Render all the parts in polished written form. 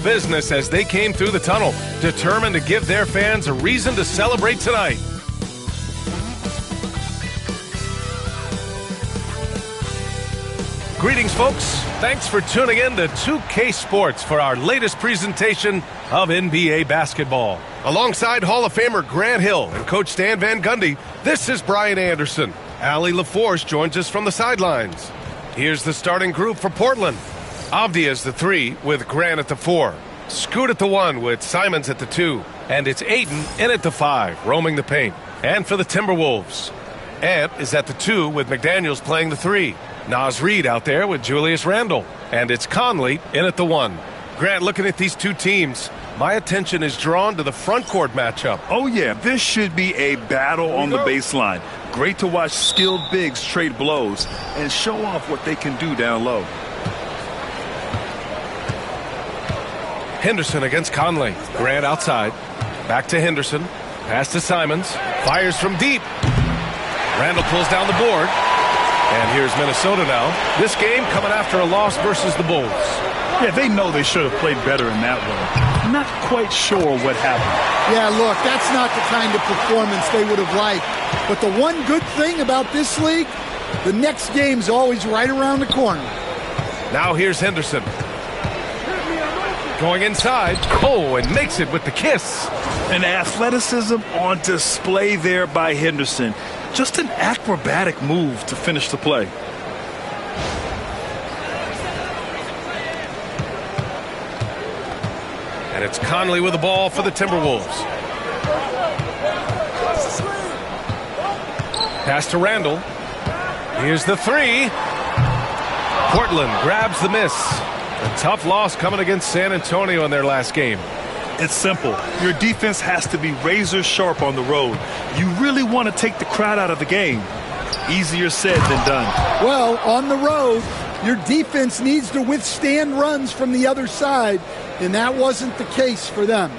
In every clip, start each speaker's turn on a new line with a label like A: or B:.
A: business as they came through the tunnel, determined to give their fans a reason to celebrate tonight. Greetings, folks. Thanks for tuning in to 2K Sports for our latest presentation of NBA basketball. Alongside Hall of Famer Grant Hill and Coach Stan Van Gundy, this is Brian Anderson. Allie LaForce joins us from the sidelines. Here's the starting group for Portland. Avdia's the 3 with Grant at the 4. Scoot at the 1 with Simons at the 2. And it's Ayton in at the 5, roaming the paint. And for the Timberwolves, Ant is at the 2 with McDaniels playing the 3. Naz Reid out there with Julius Randle. And it's Conley in at the 1. Grant, looking at these two teams, my attention is drawn to the front court matchup.
B: Oh, yeah, this should be a battle on the baseline. Great to watch skilled bigs trade blows and show off what they can do down low.
A: Henderson against Conley. Grant outside. Back to Henderson. Pass to Simons. Fires from deep. Randle pulls down the board. And here's Minnesota now. This game coming after a loss versus the Bulls.
B: Yeah, they know they should have played better in that one. Not quite sure what happened.
C: Yeah, look, that's not the kind of performance they would have liked. But the one good thing about this league, the next game's always right around the corner.
A: Now here's Henderson. Going inside. Oh, and makes it with the kiss.
B: An athleticism on display there by Henderson. Just an acrobatic move to finish the play.
A: And it's Conley with the ball for the Timberwolves. Pass to Randle. Here's the 3. Portland grabs the miss. A tough loss coming against San Antonio in their last game.
B: It's simple. Your defense has to be razor sharp on the road. You really want to take the crowd out of the game. Easier said than done.
C: Well, on the road, your defense needs to withstand runs from the other side, and that wasn't the case for them.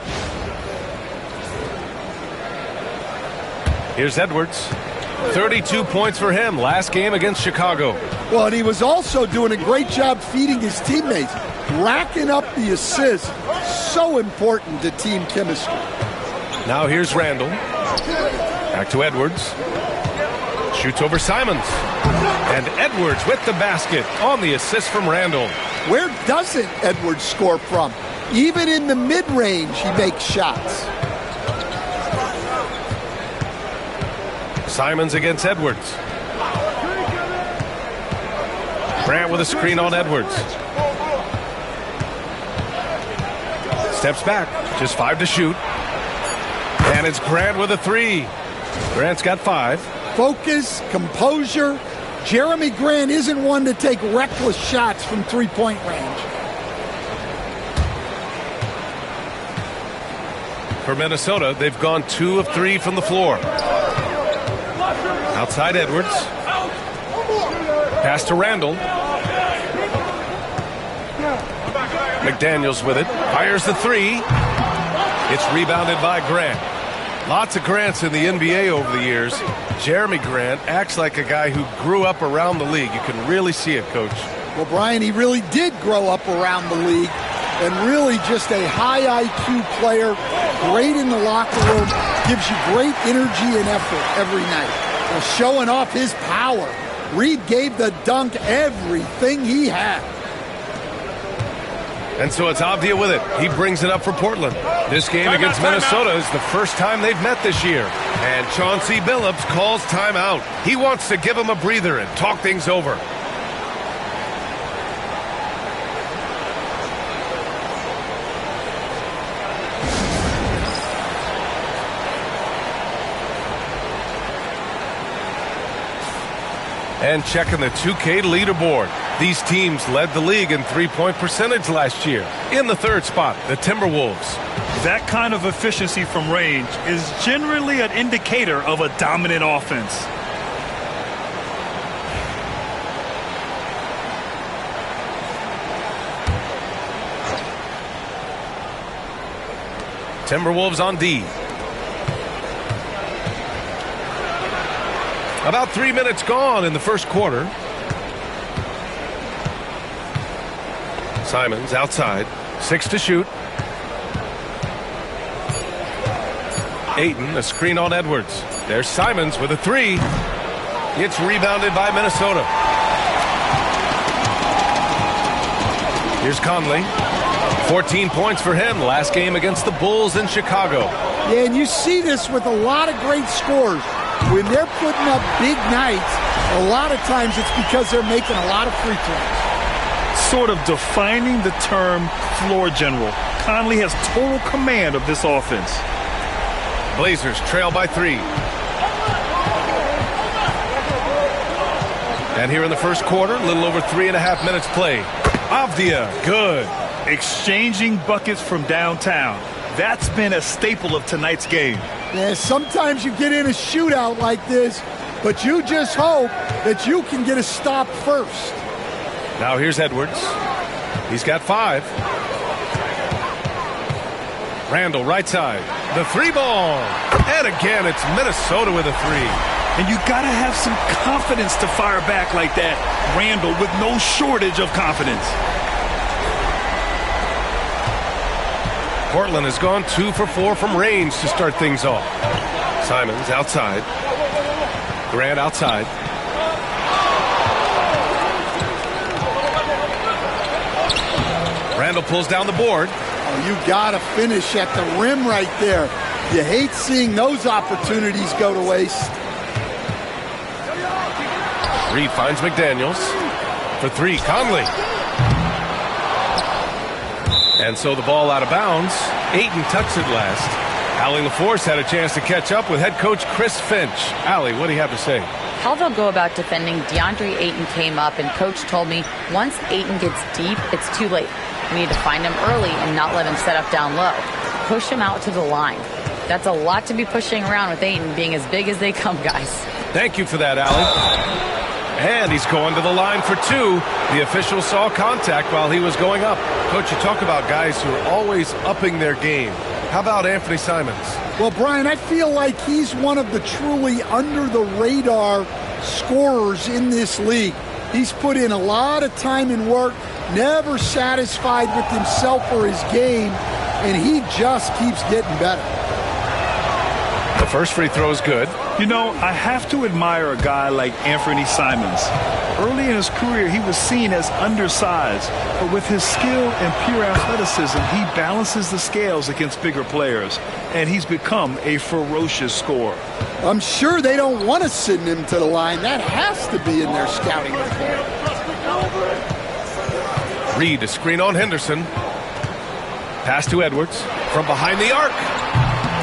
A: Here's Edwards. 32 points for him last game against Chicago.
C: Well, and he was also doing a great job feeding his teammates, racking up the assists. So important to team chemistry.
A: Now here's Randle. Back to Edwards. Shoots over Simons. And Edwards with the basket on the assist from Randle.
C: Where doesn't Edwards score from? Even in the mid-range, he makes shots.
A: Simons against Edwards. Grant with a screen on Edwards. Steps back, just 5 to shoot. And it's Grant with a 3. Grant's got 5.
C: Focus, composure. Jeremy Grant isn't one to take reckless shots from three-point range.
A: For Minnesota, they've gone 2 of 3 from the floor. Outside Edwards. Pass to Randle. McDaniels with it. Fires the 3. It's rebounded by Grant. Lots of Grants in the NBA over the years. Jeremy Grant acts like a guy who grew up around the league. You can really see it, Coach.
C: Well, Brian, he really did grow up around the league, and really just a high IQ player, great in the locker room, gives you great energy and effort every night. Well, showing off his power. Reid gave the dunk everything he had.
A: And so it's Avdia with it. He brings it up for Portland. This game against Minnesota is the first time they've met this year. And Chauncey Billups calls timeout. He wants to give him a breather and talk things over. And checking the 2K leaderboard. These teams led the league in three-point percentage last year. In the 3rd spot, the Timberwolves.
B: That kind of efficiency from range is generally an indicator of a dominant offense.
A: Timberwolves on D. About 3 minutes gone in the first quarter. Simons outside. 6 to shoot. Ayton, a screen on Edwards. There's Simons with a 3. It's rebounded by Minnesota. Here's Conley. 14 points for him last game against the Bulls in Chicago.
C: Yeah, and you see this with a lot of great scores. When they're putting up big nights, a lot of times it's because they're making a lot of free throws.
B: Sort of defining the term floor general. Conley has total command of this offense.
A: Blazers trail by 3. And here in the first quarter, a little over 3.5 minutes played. Avdia, good.
B: Exchanging buckets from downtown. That's been a staple of tonight's game.
C: Yeah, sometimes you get in a shootout like this, but you just hope that you can get a stop first.
A: Now here's Edwards. He's got 5. Randall, right side. The 3 ball. And again, it's Minnesota with a 3.
B: And you got to have some confidence to fire back like that, Randall, with no shortage of confidence.
A: Portland has gone 2 for 4 from range to start things off. Simons outside. Grant outside. Randall pulls down the board.
C: Oh, you got to finish at the rim right there. You hate seeing those opportunities go to waste.
A: Reed finds McDaniels. For 3, Conley. And so the ball out of bounds. Ayton touched it last. Allie LaForce had a chance to catch up with head coach Chris Finch. Allie, what do you have to say?
D: How they'll go about defending DeAndre Ayton came up, and coach told me once Ayton gets deep, it's too late. We need to find him early and not let him set up down low. Push him out to the line. That's a lot to be pushing around with Ayton being as big as they come, guys.
A: Thank you for that, Allie. And he's going to the line for 2. The official saw contact while he was going up. Coach, you talk about guys who are always upping their game. How about Anthony Simons?
C: Well, Brian, I feel like he's one of the truly under-the-radar scorers in this league. He's put in a lot of time and work, never satisfied with himself or his game, and he just keeps getting better.
A: The first free throw is good.
B: You know, I have to admire a guy like Anthony Simons. Early in his career, he was seen as undersized, but with his skill and pure athleticism, he balances the scales against bigger players, and he's become a ferocious scorer.
C: I'm sure they don't want to send him to the line. That has to be in their scouting report.
A: Reed, a screen on Henderson. Pass to Edwards from behind the arc.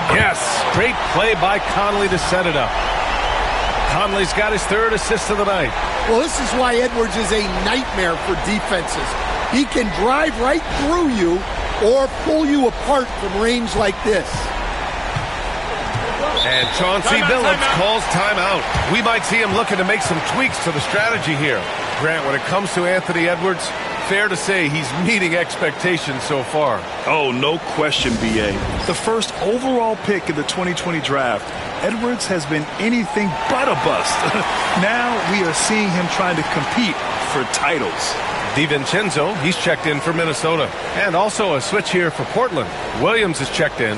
A: Yes, great play by Conley to set it up. Conley's got his 3rd assist of the night.
C: Well, this is why Edwards is a nightmare for defenses. He can drive right through you or pull you apart from range like this.
A: And Chauncey Billups calls timeout. We might see him looking to make some tweaks to the strategy here. Grant, when it comes to Anthony Edwards, fair to say he's meeting expectations so far.
B: Oh, no question, B.A. The first overall pick in the 2020 draft, Edwards has been anything but a bust. Now we are seeing him trying to compete for titles.
A: DiVincenzo, he's checked in for Minnesota. And also a switch here for Portland. Williams is checked in.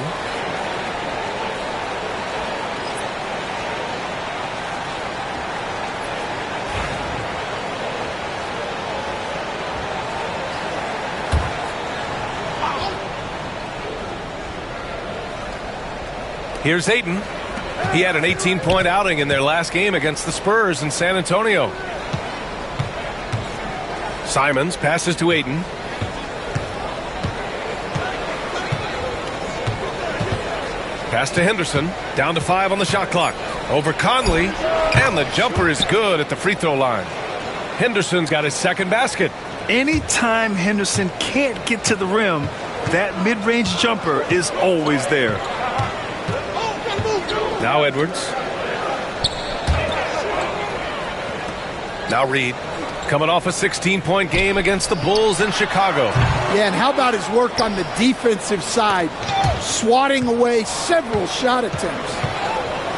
A: Here's Ayton. He had an 18-point outing in their last game against the Spurs in San Antonio. Simons passes to Ayton. Pass to Henderson. Down to 5 on the shot clock. Over Conley. And the jumper is good at the free throw line. Henderson's got his 2nd basket.
B: Anytime Henderson can't get to the rim, that mid-range jumper is always there.
A: Now Edwards. Now Reed. Coming off a 16-point game against the Bulls in Chicago.
C: Yeah, and how about his work on the defensive side? Swatting away several shot attempts.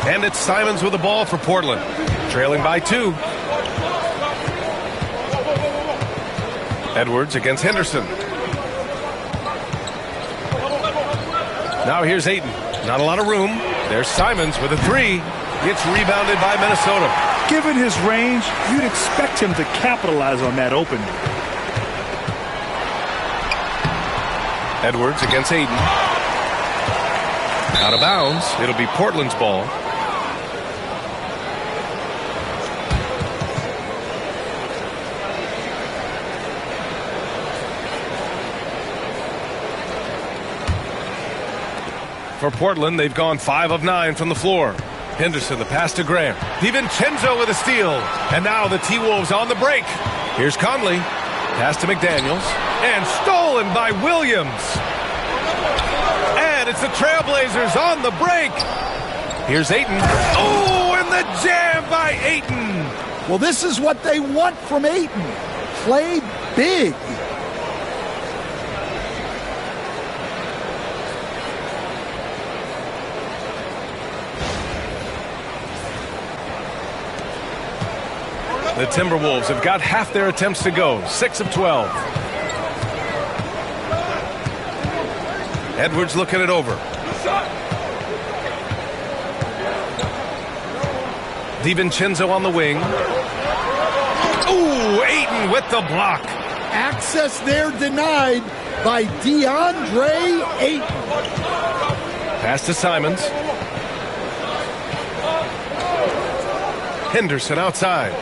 A: And it's Simons with the ball for Portland. Trailing by 2. Edwards against Henderson. Now here's Ayton. Not a lot of room. There's Simons with a three. It's rebounded by Minnesota.
B: Given his range, you'd expect him to capitalize on that opening.
A: Edwards against Ayton. Out of bounds. It'll be Portland's ball. For Portland, they've gone 5 of 9 from the floor. Henderson, the pass to Graham. DiVincenzo with a steal. And now the T-Wolves on the break. Here's Conley. Pass to McDaniels. And stolen by Williams. And it's the Trailblazers on the break. Here's Ayton. Oh, and the jam by Ayton.
C: Well, this is what they want from Ayton. Play big.
A: The Timberwolves have got half their attempts to go. 6 of 12. Edwards looking it over. DiVincenzo on the wing. Ooh, Ayton with the block.
C: Access there denied by DeAndre Ayton.
A: Pass to Simons. Henderson outside.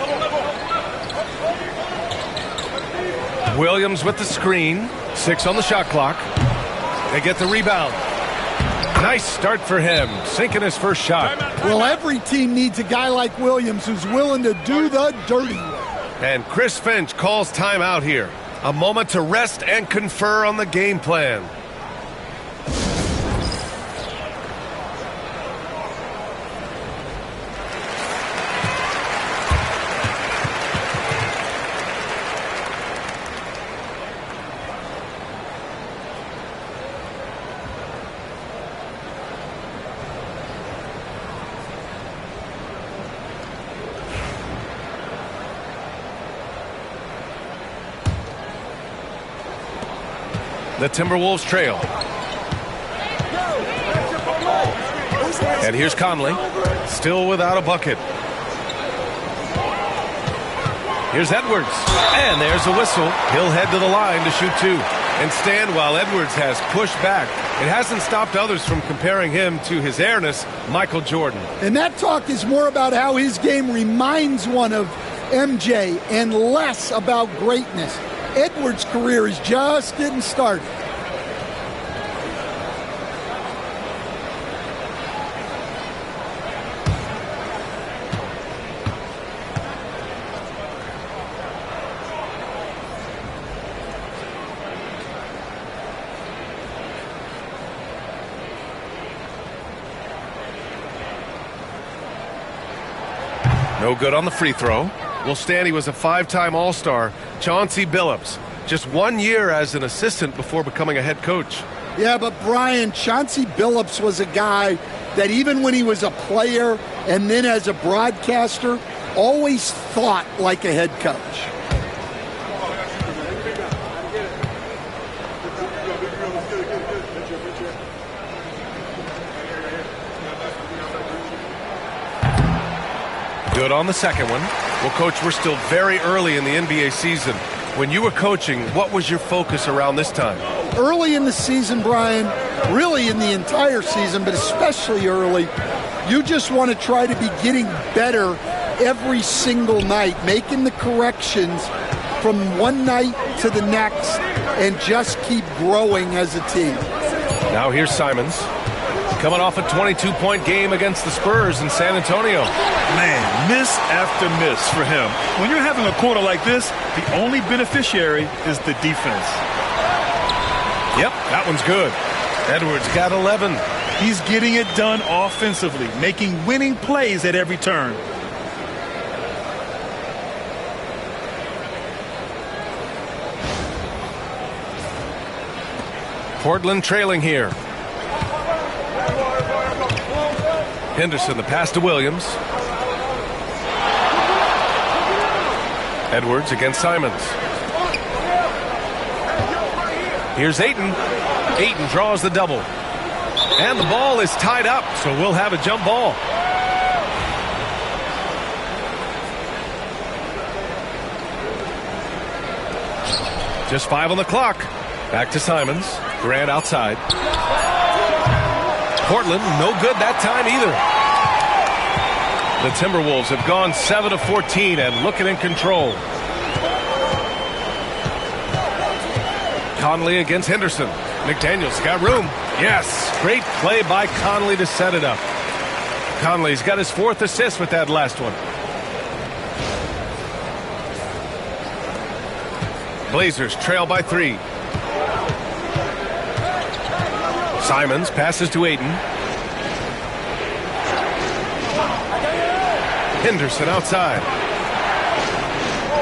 A: Williams with the screen. 6 on the shot clock. They get the rebound. Nice start for him. Sinking his first shot.
C: Well, every team needs a guy like Williams who's willing to do the dirty work.
A: And Chris Finch calls timeout here. A moment to rest and confer on the game plan. The Timberwolves trail. And here's Conley. Still without a bucket. Here's Edwards. And there's a whistle. He'll head to the line to shoot 2. And stand while Edwards has pushed back. It hasn't stopped others from comparing him to his airness, Michael Jordan.
C: And that talk is more about how his game reminds one of MJ and less about greatness. Edwards' career is just getting started.
A: No good on the free throw. Well, Stanley was a 5-time All-Star. Chauncey Billups, just 1 year as an assistant before becoming a head coach.
C: Yeah, but Brian, Chauncey Billups was a guy that even when he was a player and then as a broadcaster, always thought like a head coach.
A: Good on the second one. Well, Coach, we're still very early in the NBA season. When you were coaching, what was your focus around this time?
C: Early in the season, Brian, really in the entire season, but especially early, you just want to try to be getting better every single night, making the corrections from one night to the next, and just keep growing as a team.
A: Now here's Simons. Coming off a 22-point game against the Spurs in San Antonio.
B: Man, miss after miss for him. When you're having a quarter like this, the only beneficiary is the defense.
A: Yep, that one's good. Edwards got 11.
B: He's getting it done offensively, making winning plays at every turn.
A: Portland trailing here. Henderson, the pass to Williams. Edwards against Simons. Here's Ayton. Ayton draws the double. And the ball is tied up, so we'll have a jump ball. Just 5 on the clock. Back to Simons. Grant outside. Portland, no good that time either. The Timberwolves have gone 7 of 14 and looking in control. Conley against Henderson. McDaniels got room. Yes, great play by Conley to set it up. Conley's got his 4th assist with that last one. Blazers trail by 3. Simons passes to Ayton. Henderson outside.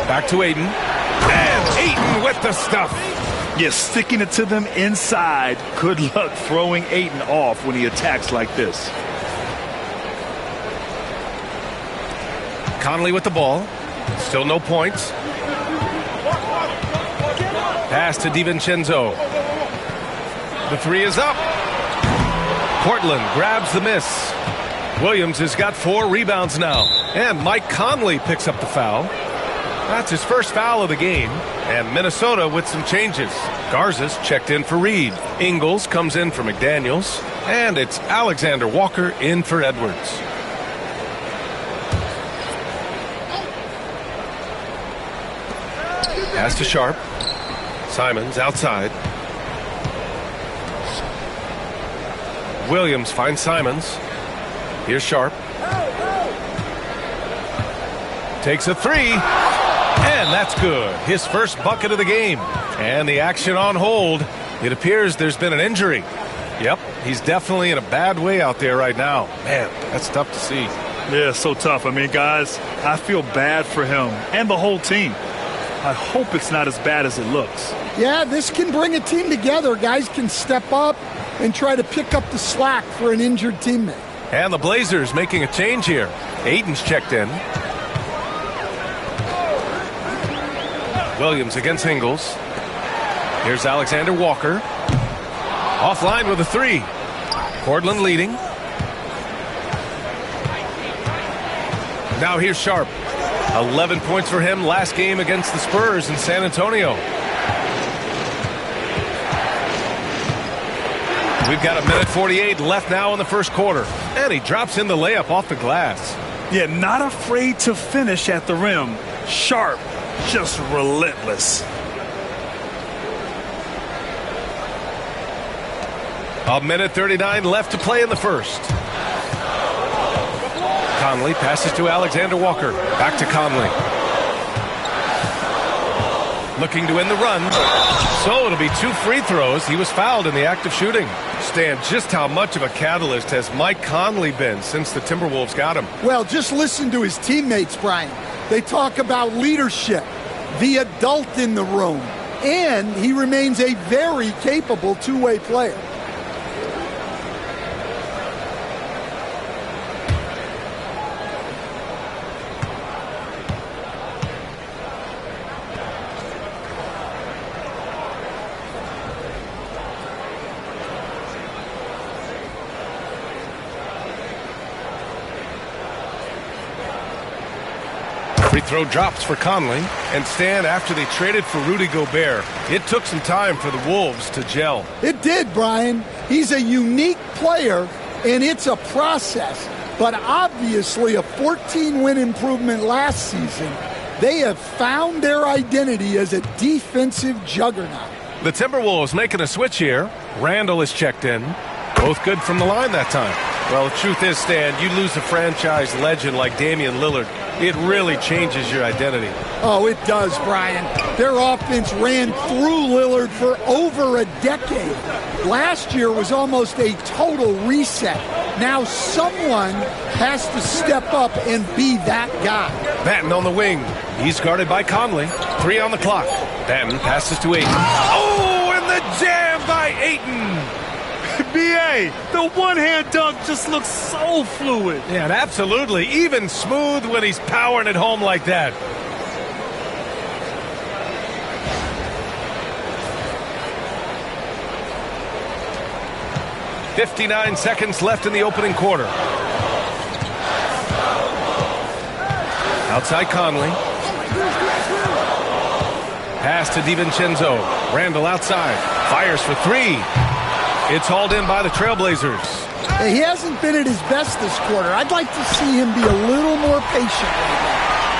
A: Back to Ayton. And Ayton with the stuff.
B: Yeah, sticking it to them inside. Good luck throwing Ayton off when he attacks like this.
A: Conley with the ball. Still no points. Pass to DiVincenzo. The 3 is up. Portland grabs the miss. Williams has got 4 rebounds now. And Mike Conley picks up the foul. That's his first foul of the game. And Minnesota with some changes. Garza's checked in for Reed. Ingles comes in for McDaniels. And it's Alexander Walker in for Edwards. Pass to Sharp. Simons outside. Williams finds Simons. Here's Sharp. Takes a 3. And that's good. His first bucket of the game. And the action on hold. It appears there's been an injury. Yep, he's definitely in a bad way out there right now. Man, that's tough to see.
B: Yeah, so tough. I mean, guys, I feel bad for him and the whole team. I hope it's not as bad as it looks.
C: Yeah, this can bring a team together. Guys can step up and try to pick up the slack for an injured teammate.
A: And the Blazers making a change here. Ayton's checked in. Williams against Ingles. Here's Alexander Walker. Offline with a 3. Portland leading. Now here's Sharp. 11 points for him last game against the Spurs in San Antonio. We've got 1:48 left now in the first quarter. And he drops in the layup off the glass.
B: Yeah, not afraid to finish at the rim. Sharp, just relentless.
A: A 1:39 left to play in the first. Conley passes to Alexander Walker. Back to Conley. Looking to end the run. So it'll be 2 free throws. He was fouled in the act of shooting. Stan, just how much of a catalyst has Mike Conley been since the Timberwolves got him?
C: Well, just listen to his teammates, Brian. They talk about leadership, the adult in the room, and he remains a very capable two-way player.
A: Free throw drops for Conley. And Stan, after they traded for Rudy Gobert, it took some time for the Wolves to gel.
C: It did, Brian. He's a unique player, and it's a process. But obviously a 14-win improvement last season. They have found their identity as a defensive juggernaut.
A: The Timberwolves making a switch here. Randall is checked in. Both good from the line that time. Well, the truth is, Stan, you lose a franchise legend like Damian Lillard, it really changes your identity.
C: Oh, it does, Brian. Their offense ran through Lillard for over a decade. Last year was almost a total reset. Now someone has to step up and be that guy.
A: Batten on the wing. He's guarded by Conley. 3 on the clock. Batten passes to Ayton. Oh, and the jam by Ayton.
B: B.A., the one-hand dunk just looks so fluid.
A: Yeah, absolutely. Even smooth when he's powering it home like that. 59 seconds left in the opening quarter. Outside Conley. Pass to DiVincenzo. Randall outside. Fires for three. It's hauled in by the Trailblazers.
C: He hasn't been at his best this quarter. I'd like to see him be a little more patient right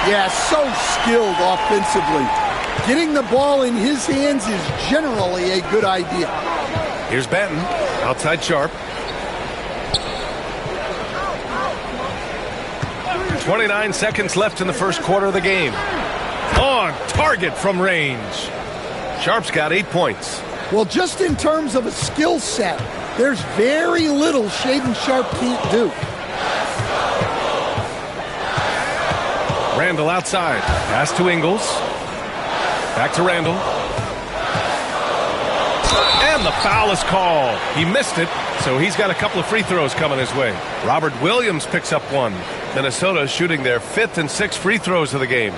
C: now. Yeah, so skilled offensively. Getting the ball in his hands is generally a good idea.
A: Here's Benton. Outside Sharp. 29 seconds left in the first quarter of the game. On target from range. Sharp's got 8 points.
C: Well, just in terms of a skill set, there's very little Shaedon Sharp can't do.
A: Randall outside. Pass to Ingles. Back to Randall. And the foul is called. He missed it, so he's got a couple of free throws coming his way. Robert Williams picks up one. Minnesota shooting their 5th and 6th free throws of the game.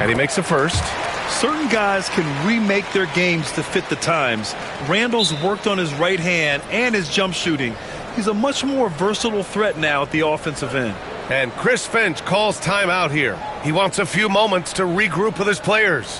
A: And he makes a first.
B: Certain guys can remake their games to fit the times. Randall's worked on his right hand and his jump shooting. He's a much more versatile threat now at the offensive end.
A: And Chris Finch calls timeout here. He wants a few moments to regroup with his players.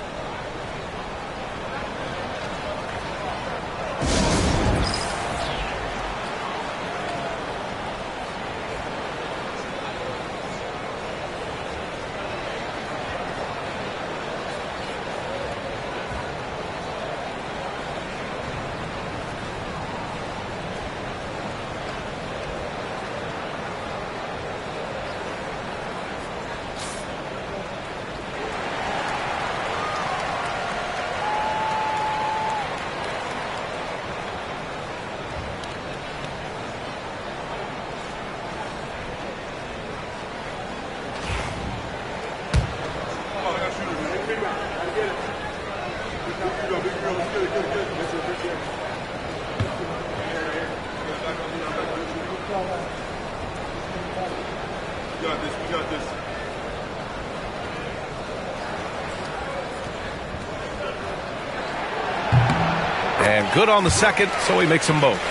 A: And good on the second, so he makes them both.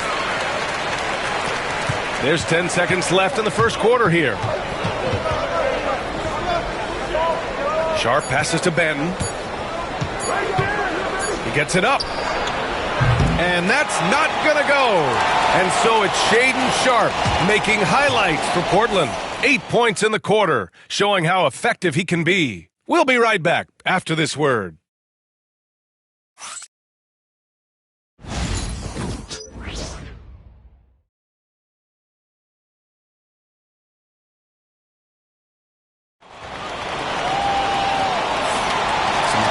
A: There's 10 seconds left in the first quarter here. Sharp passes to Benton. He gets it up. And that's not going to go. And so it's Shaedon Sharp making highlights for Portland. 8 points in the quarter, showing how effective he can be. We'll be right back after this word.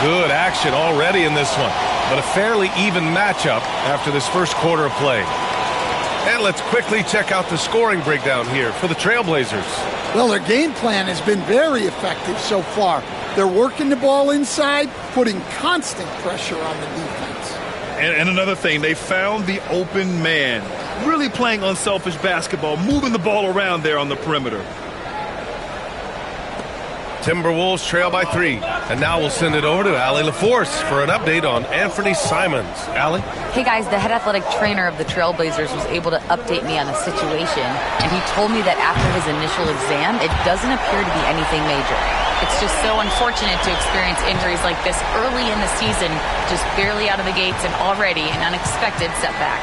A: Good action already in this one, but a fairly even matchup after this first quarter of play. And let's quickly check out the scoring breakdown here for the Trailblazers.
C: Well, their game plan has been very effective so far. They're working the ball inside, putting constant pressure on the defense.
B: And another thing, they found the open man. Really playing unselfish basketball, moving the ball around there on the perimeter.
A: Timberwolves trail by 3. And now we'll send it over to Allie LaForce for an update on Anthony Simons. Allie?
D: Hey guys, the head athletic trainer of the Trailblazers was able to update me on the situation, and he told me that after his initial exam, it doesn't appear to be anything major. It's just so unfortunate to experience injuries like this early in the season, just barely out of the gates and already an unexpected setback.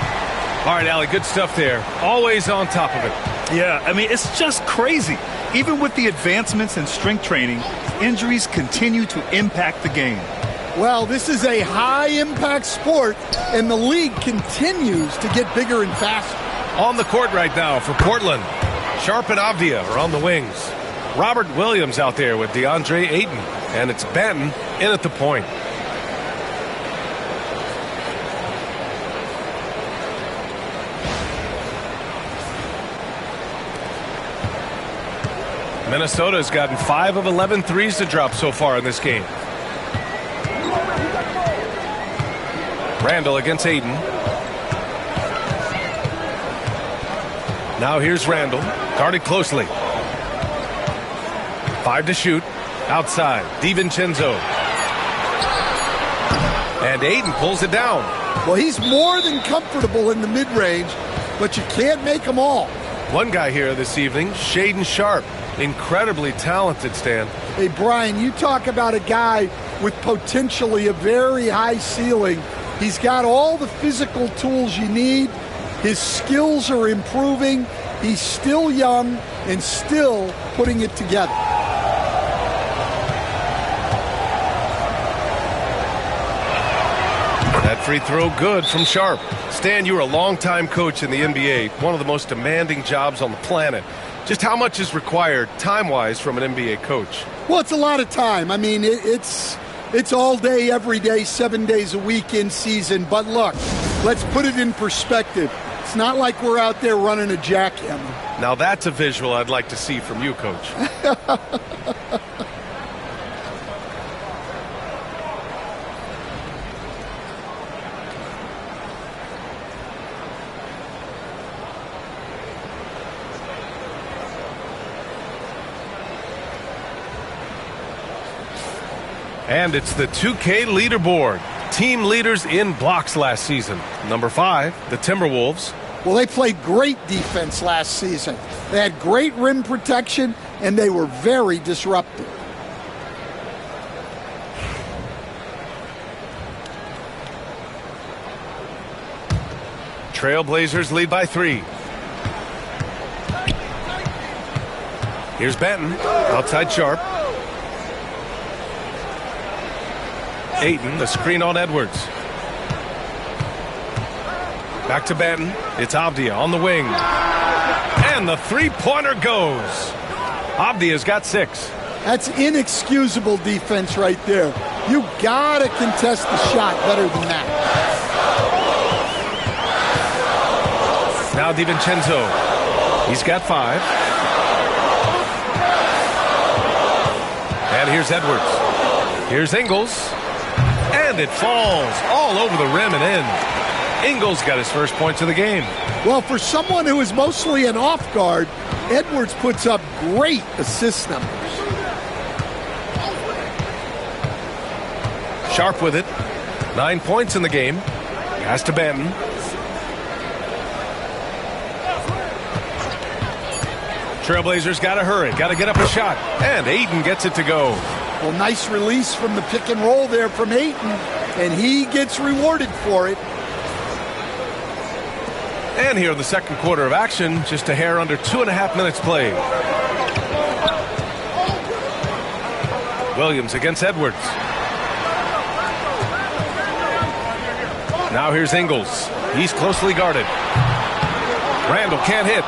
A: All right, Allie, good stuff there. Always on top of it.
B: Yeah, I mean, it's just crazy. Even with the advancements in strength training, injuries continue to impact the game.
C: Well, this is a high-impact sport, and the league continues to get bigger and faster.
A: On the court right now for Portland, Sharp and Avdia are on the wings. Robert Williams out there with DeAndre Ayton, and it's Benton in at the point. Minnesota's gotten 5 of 11 threes to drop so far in this game. Randall against Ayton. Now here's Randall, guarded closely. 5 to shoot. Outside, DiVincenzo. And Ayton pulls it down.
C: Well, he's more than comfortable in the mid-range, but you can't make them all.
A: One guy here this evening, Shaedon Sharpe. Incredibly talented, Stan.
C: Hey, Brian, you talk about a guy with potentially a very high ceiling. He's got all the physical tools you need. His skills are improving. He's still young and still putting it together.
A: That free throw good from Sharpe. Stan, you were a longtime coach in the NBA, one of the most demanding jobs on the planet. Just how much is required time-wise from an NBA coach?
C: Well, it's a lot of time. I mean, it's all day, every day, 7 days a week in season. But look, let's put it in perspective. It's not like we're out there running a jackhammer.
A: Now that's a visual I'd like to see from you, Coach. And it's the 2K leaderboard. Team leaders in blocks last season. Number 5, the Timberwolves.
C: Well, they played great defense last season. They had great rim protection, and they were very disruptive.
A: Trailblazers lead by 3. Here's Benton. Outside Sharpe. Ayton, the screen on Edwards. Back to Benton. It's Avdia on the wing. And the three-pointer goes. Avdia's got 6.
C: That's inexcusable defense right there. You gotta contest the shot better than that.
A: Now DiVincenzo. He's got 5. And here's Edwards. Here's Ingles. And it falls all over the rim and in. Ingles got his first points of the game.
C: Well, for someone who is mostly an off guard, Edwards puts up great assist numbers.
A: Sharpe with it. 9 points in the game. Pass to Benton. Trailblazers got to hurry. Got to get up a shot. And Ayton gets it to go.
C: Well, nice release from the pick and roll there from Ayton, and he gets rewarded for it.
A: And here in the second quarter of action, just a hair under 2.5 minutes played. Williams against Edwards. Now here's Ingles. He's closely guarded. Randall can't hit.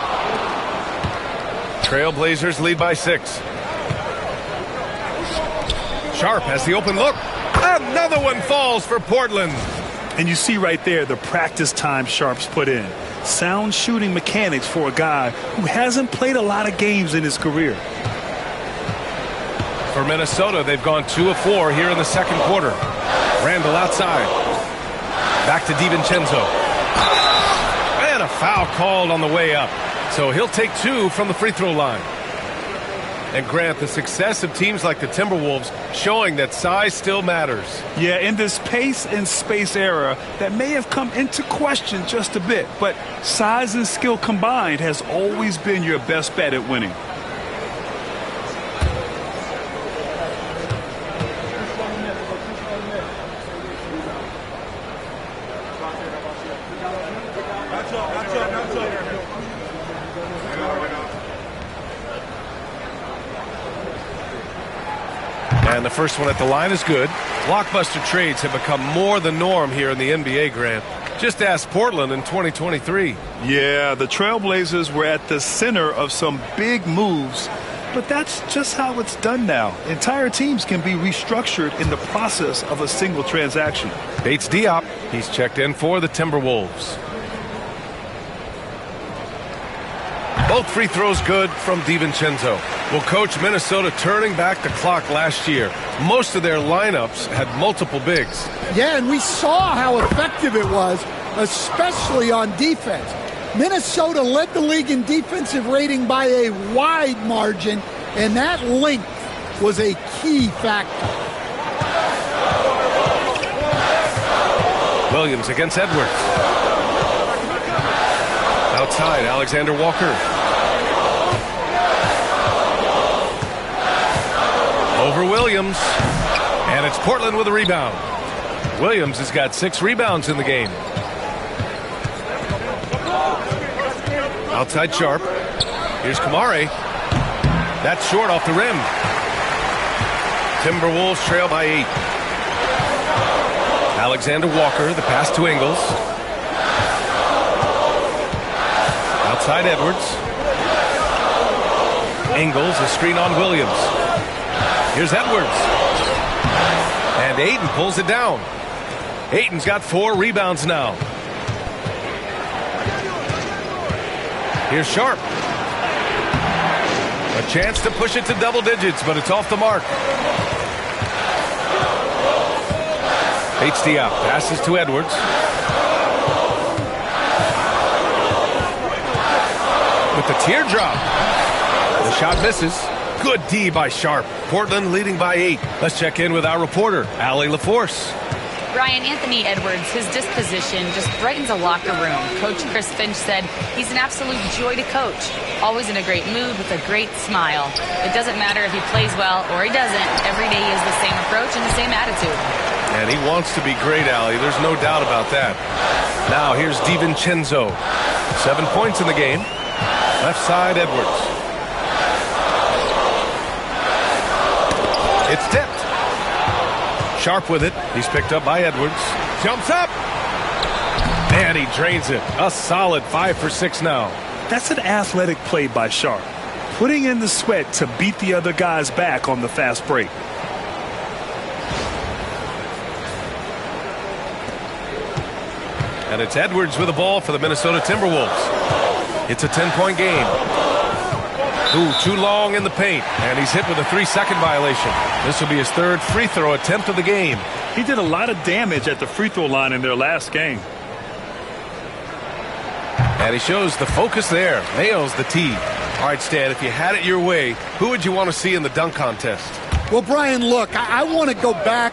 A: Trailblazers lead by 6. Sharpe has the open look. Another one falls for Portland.
B: And you see right there the practice time Sharpe's put in. Sound shooting mechanics for a guy who hasn't played a lot of games in his career.
A: For Minnesota, they've gone 2 of 4 here in the second quarter. Randall outside. Back to DiVincenzo. And a foul called on the way up. So he'll take 2 from the free throw line. And Grant, the success of teams like the Timberwolves showing that size still matters.
B: Yeah, in this pace and space era, that may have come into question just a bit, but size and skill combined has always been your best bet at winning.
A: And the first one at the line is good. Blockbuster trades have become more the norm here in the NBA, Grant. Just ask Portland in 2023.
B: Yeah, the Trailblazers were at the center of some big moves, but that's just how it's done now. Entire teams can be restructured in the process of a single transaction.
A: Bates Diop, he's checked in for the Timberwolves. Both free throws good from DiVincenzo. Will coach Minnesota turning back the clock last year. Most of their lineups had multiple bigs.
C: Yeah, and we saw how effective it was, especially on defense. Minnesota led the league in defensive rating by a wide margin, and that length was a key factor.
A: Williams against Edwards. Outside, Alexander Walker. Over Williams. And it's Portland with a rebound. Williams has got 6 rebounds in the game. Outside Sharp. Here's Kamare. That's short off the rim. Timberwolves trail by 8. Alexander Walker, the pass to Ingles. Outside Edwards. Ingles, a screen on Williams. Here's Edwards. And Ayton pulls it down. Ayton's got 4 rebounds now. Here's Sharp. A chance to push it to double digits, but it's off the mark. HDF passes to Edwards. With the teardrop. The shot misses. Good D by Sharp. Portland leading by 8. Let's check in with our reporter, Allie LaForce.
D: Brian, Anthony Edwards, his disposition just brightens a locker room. Coach Chris Finch said he's an absolute joy to coach. Always in a great mood with a great smile. It doesn't matter if he plays well or he doesn't. Every day he has the same approach and the same attitude.
A: And he wants to be great, Allie. There's no doubt about that. Now here's DiVincenzo. 7 points in the game. Left side, Edwards. It's tipped. Sharp with it. He's picked up by Edwards. Jumps up. And he drains it. A solid 5 for 6 now.
B: That's an athletic play by Sharp. Putting in the sweat to beat the other guys back on the fast break.
A: And it's Edwards with the ball for the Minnesota Timberwolves. It's a 10-point game. Ooh, too long in the paint. And he's hit with a 3-second violation. This will be his 3rd free throw attempt of the game.
B: He did a lot of damage at the free throw line in their last game.
A: And he shows the focus there. Nails the tee. All right, Stan, if you had it your way, who would you want to see in the dunk contest?
C: Well, Brian, look, I want to go back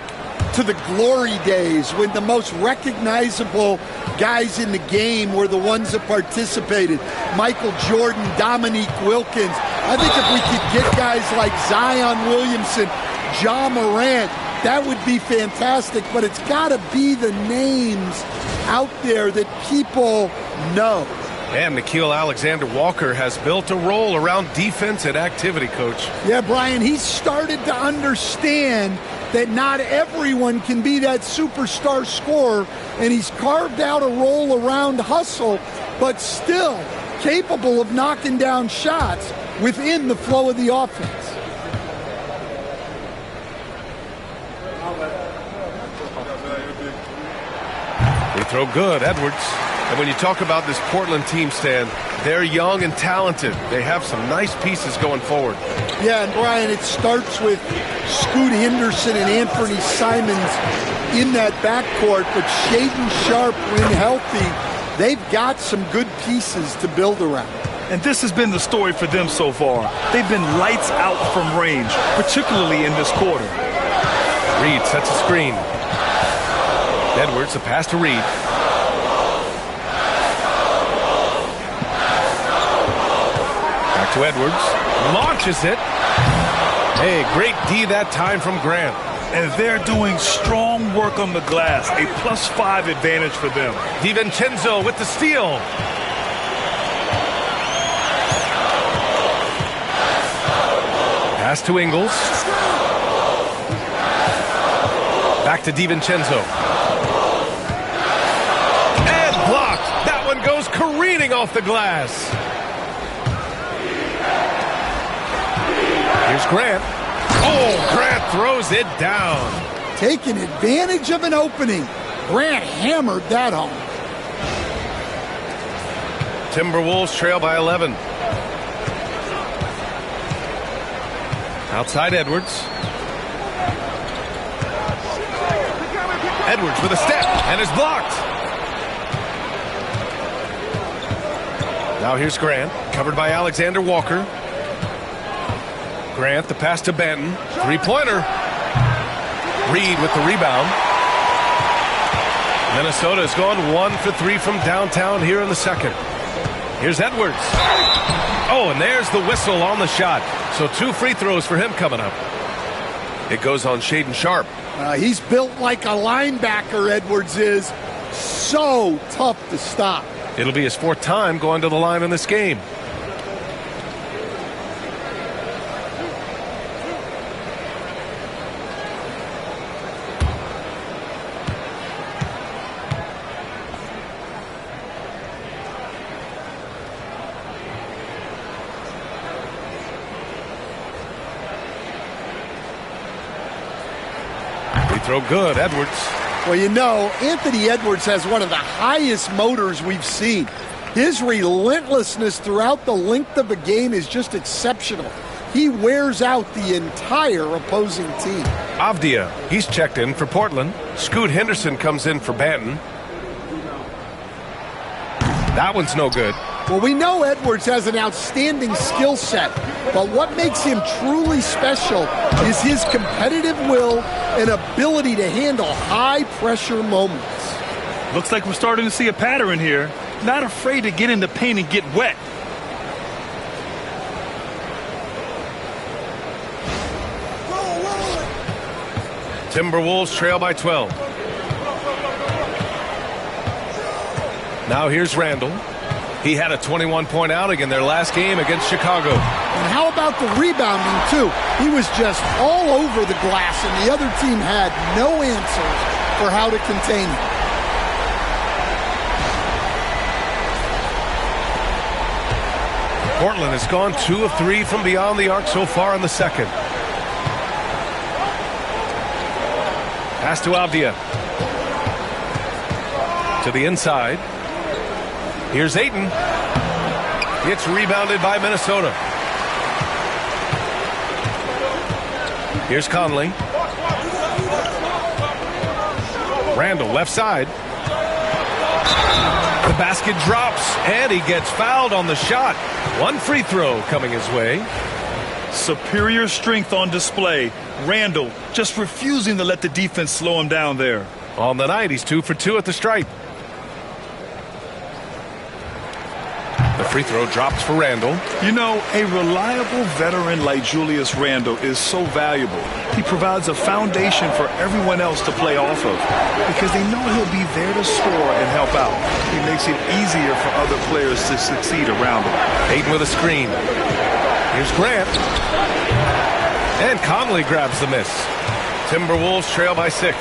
C: to the glory days when the most recognizable guys in the game were the ones that participated. Michael Jordan, Dominique Wilkins. I think if we could get guys like Zion Williamson, Ja Morant, that would be fantastic. But it's got to be the names out there that people know.
A: And Nickeil Alexander-Walker has built a role around defense and activity, Coach.
C: Yeah, Brian, he's started to understand that not everyone can be that superstar scorer, and he's carved out a role around hustle, but still capable of knocking down shots within the flow of the offense.
A: Free throw good, Edwards. And when you talk about this Portland team, Stan, they're young and talented. They have some nice pieces going forward.
C: Yeah, and Brian, it starts with Scoot Henderson and Anthony Simons in that backcourt, but Shaedon Sharp, when healthy, they've got some good pieces to build around.
B: And this has been the story for them so far. They've been lights out from range, particularly in this quarter.
A: Reed sets a screen. Edwards, a pass to Reed. Back to Edwards. Launches it. Hey, great D that time from Grant.
B: And they're doing strong work on the glass. A +5 advantage for them.
A: DiVincenzo with the steal. Pass to Ingles. Back to DiVincenzo. And blocked. That one goes careening off the glass. Here's Grant. Oh, Grant throws it down.
C: Taking advantage of an opening. Grant hammered that home.
A: Timberwolves trail by 11. Outside Edwards. Edwards with a step and is blocked. Now here's Grant, covered by Alexander Walker. Grant, the pass to Banton. Three-pointer. Reed with the rebound. Minnesota has gone 1 for 3 from downtown here in the second. Here's Edwards. Oh, and there's the whistle on the shot. So 2 free throws for him coming up. It goes on Shaedon Sharpe.
C: He's built like a linebacker, Edwards is. So tough to stop.
A: It'll be his 4th time going to the line in this game. Throw good, Edwards.
C: Well, you know, Anthony Edwards has one of the highest motors we've seen. His relentlessness throughout the length of a game is just exceptional. He wears out the entire opposing team.
A: Avdia, he's checked in for Portland. Scoot Henderson comes in for Banton. That one's no good.
C: Well, we know Edwards has an outstanding skill set, but what makes him truly special is his competitive will and ability to handle high-pressure moments.
B: Looks like we're starting to see a pattern here. Not afraid to get in the paint and get wet.
A: Timberwolves trail by 12. Now here's Randall. He had a 21-point outing in their last game against Chicago.
C: And how about the rebounding, too? He was just all over the glass, and the other team had no answers for how to contain him.
A: Portland has gone 2 of 3 from beyond the arc so far in the second. Pass to Avdia. To the inside. Here's Ayton. It's rebounded by Minnesota. Here's Conley. Randall left side. The basket drops, and he gets fouled on the shot. 1 free throw coming his way.
B: Superior strength on display. Randall just refusing to let the defense slow him down there.
A: On the night, he's 2 for 2 at the stripe. The free throw drops for Randall.
B: You know, a reliable veteran like Julius Randle is so valuable. He provides a foundation for everyone else to play off of because they know he'll be there to score and help out. He makes it easier for other players to succeed around him.
A: Ayton with a screen. Here's Grant. And Conley grabs the miss. Timberwolves trail by 6.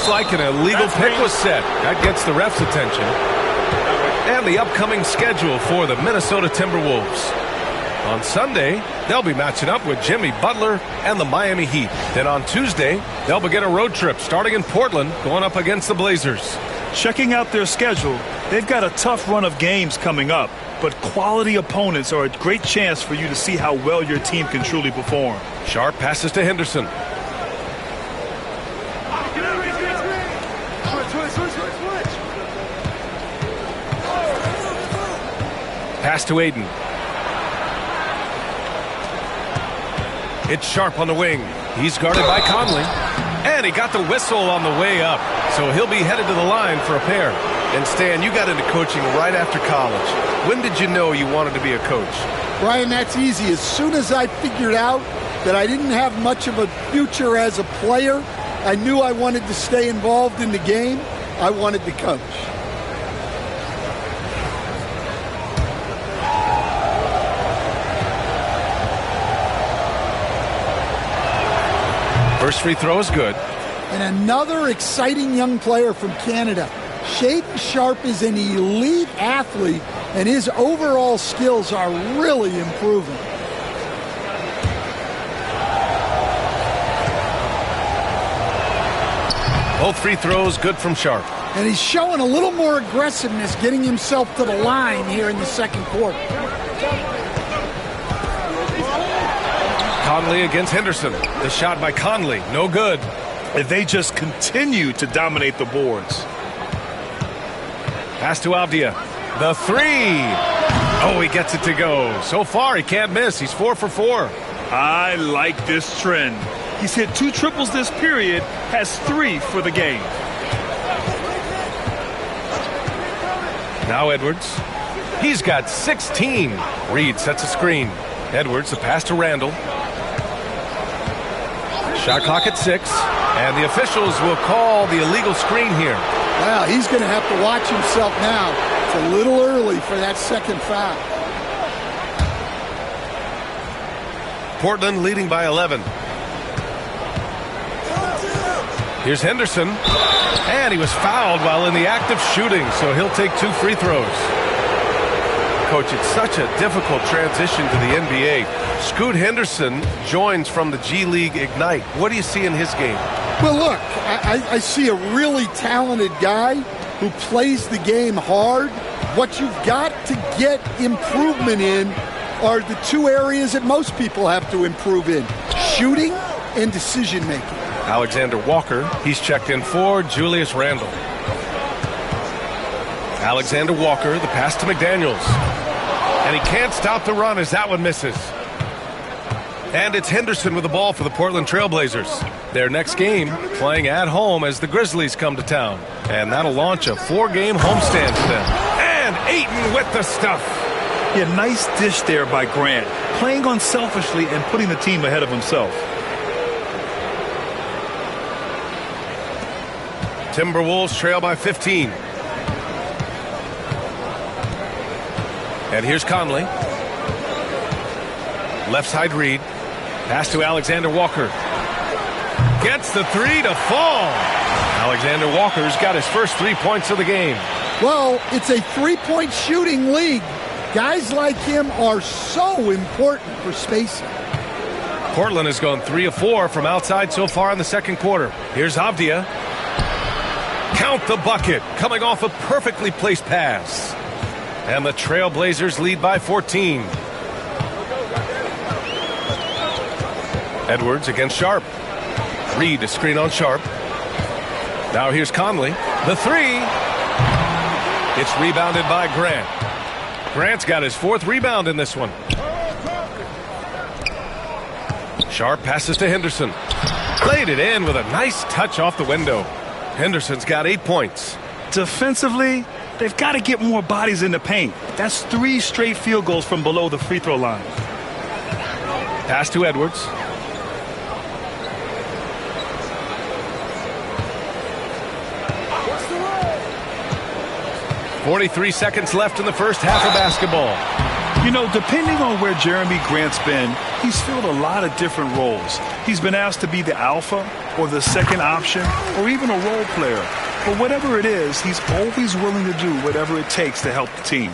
A: Like an illegal pick was set. That gets the ref's attention. And the upcoming schedule for the Minnesota Timberwolves. On Sunday, they'll be matching up with Jimmy Butler and the Miami Heat. Then on Tuesday, they'll begin a road trip starting in Portland, going up against the Blazers.
B: Checking out their schedule, they've got a tough run of games coming up, but quality opponents are a great chance for you to see how well your team can truly perform.
A: Sharpe passes to Henderson. Pass to Ayton. It's Sharpe on the wing. He's guarded by Conley. And he got the whistle on the way up. So he'll be headed to the line for a pair. And Stan, you got into coaching right after college. When did you know you wanted to be a coach?
C: Brian, that's easy. As soon as I figured out that I didn't have much of a future as a player, I knew I wanted to stay involved in the game. I wanted to coach.
A: First free throw is good.
C: And another exciting young player from Canada. Shaedon Sharpe is an elite athlete, and his overall skills are really improving.
A: Both free throws good from Sharp.
C: And he's showing a little more aggressiveness, getting himself to the line here in the second quarter.
A: Conley against Henderson. The shot by Conley, no good.
B: And they just continue to dominate the boards.
A: Pass to Avdia. The three. Oh, he gets it to go. So far, he can't miss. He's 4 for 4.
B: I like this trend. He's hit 2 triples this period, has 3 for the game.
A: Now Edwards. He's got 16. Reed sets a screen. Edwards, the pass to Randall. Shot clock at 6. And the officials will call the illegal screen here.
C: Wow, he's going to have to watch himself now. It's a little early for that second foul.
A: Portland leading by 11. Here's Henderson. And he was fouled while in the act of shooting, so he'll take 2 free throws. Coach, it's such a difficult transition to the NBA. Scoot Henderson joins from the G League Ignite. What do you see in his game?
C: Well, look, I see a really talented guy who plays the game hard. What you've got to get improvement in are the 2 areas that most people have to improve in: shooting and decision-making.
A: Alexander Walker, he's checked in for Julius Randle. Alexander Walker, the pass to McDaniels. And he can't stop the run as that one misses. And it's Henderson with the ball for the Portland Trailblazers. Their next game playing at home as the Grizzlies come to town. And that'll launch a 4-game homestand for them. And Ayton with the stuff.
B: Yeah, nice dish there by Grant, playing unselfishly and putting the team ahead of himself.
A: Timberwolves trail by 15. And here's Conley. Left side Reed. Pass to Alexander Walker. Gets the 3 to fall. Alexander Walker's got his first 3 points of the game.
C: Well, it's a 3-point shooting league. Guys like him are so important for spacing.
A: Portland has gone 3 of 4 from outside so far in the second quarter. Here's Avdia. Count the bucket, coming off a perfectly placed pass. And the Trailblazers lead by 14. Edwards against Sharp. Reed a screen on Sharp. Now here's Conley. The 3. It's rebounded by Grant. Grant's got his 4th rebound in this one. Sharp passes to Henderson. Played it in with a nice touch off the window. Henderson's got 8 points.
B: Defensively, they've got to get more bodies in the paint. That's 3 straight field goals from below the free throw line.
A: Pass to Edwards. .43 seconds left in the first half of basketball.
B: You know, depending on where Jeremy Grant's been, he's filled a lot of different roles. He's been asked to be the alpha or the second option or even a role player. But whatever it is, he's always willing to do whatever it takes to help the team.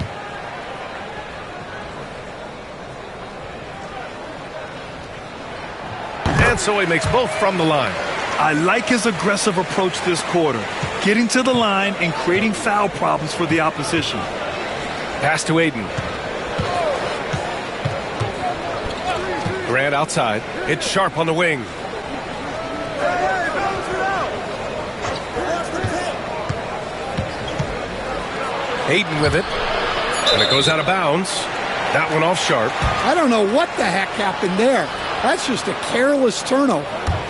A: And so he makes both from the line.
B: I like his aggressive approach this quarter, getting to the line and creating foul problems for the opposition.
A: Pass to Ayton. Grant outside. It's Sharp on the wing. Ayton with it. And it goes out of bounds. That one off Sharp.
C: I don't know what the heck happened there. That's just a careless turnover.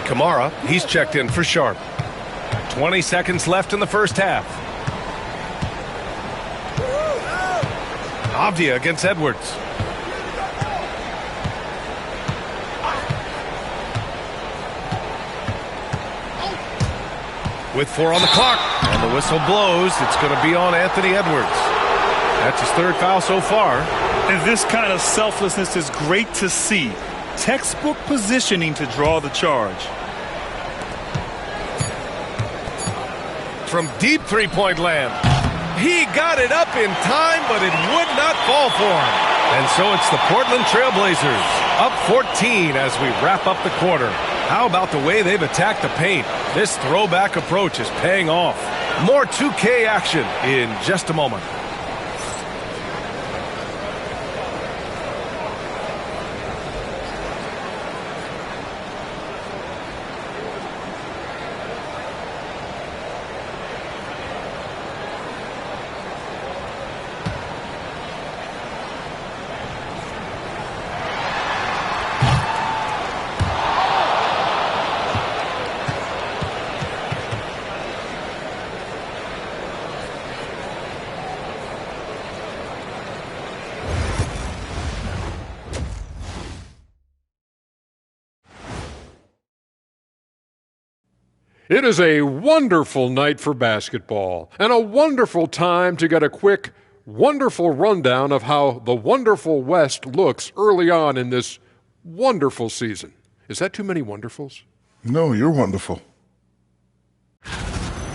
A: Kamara, he's checked in for Sharp. 20 seconds left in the first half. Avdia against Edwards. With 4 on the clock, and the whistle blows, it's going to be on Anthony Edwards. That's his 3rd foul so far.
B: And this kind of selflessness is great to see. Textbook positioning to draw the charge.
A: From deep 3-point land. He got it up in time, but it would not fall for him. And so it's the Portland Trailblazers up 14 as we wrap up the quarter. How about the way they've attacked the paint? This throwback approach is paying off. More 2K action in just a moment.
E: It is a wonderful night for basketball and a wonderful time to get a quick, wonderful rundown of how the wonderful West looks early on in this wonderful season. Is that too many wonderfuls?
F: No, you're wonderful.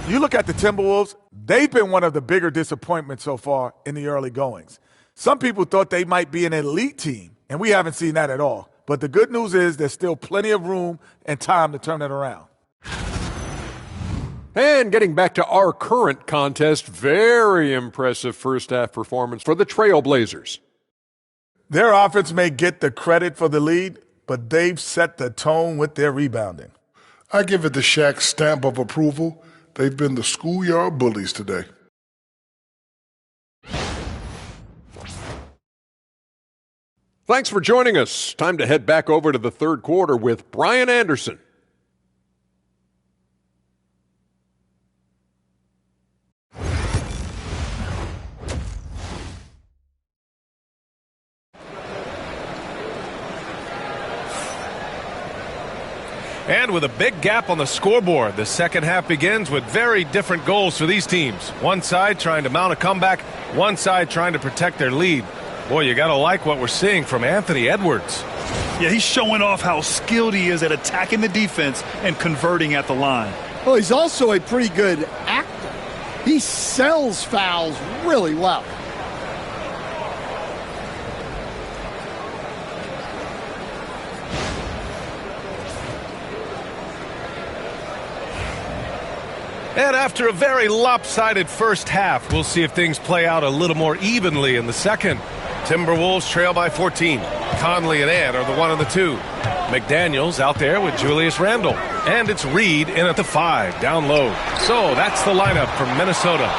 G: You look at the Timberwolves, they've been one of the bigger disappointments so far in the early goings. Some people thought they might be an elite team, and we haven't seen that at all. But the good news is there's still plenty of room and time to turn it around.
E: And getting back to our current contest, very impressive first-half performance for the Trailblazers.
G: Their offense may get the credit for the lead, but they've set the tone with their rebounding.
F: I give it the Shaq stamp of approval. They've been the schoolyard bullies today.
E: Thanks for joining us. Time to head back over to the third quarter with Brian Anderson.
A: And with a big gap on the scoreboard, the second half begins with very different goals for these teams. One side trying to mount a comeback, one side trying to protect their lead. Boy, you got to like what we're seeing from Anthony Edwards.
B: Yeah, he's showing off how skilled he is at attacking the defense and converting at the line.
C: Well, he's also a pretty good actor. He sells fouls really well.
A: And after a very lopsided first half, we'll see if things play out a little more evenly in the second. Timberwolves trail by 14. Conley and Ant are the 1 and the 2. McDaniels out there with Julius Randle. And it's Reed in at the 5, down low. So that's the lineup from Minnesota.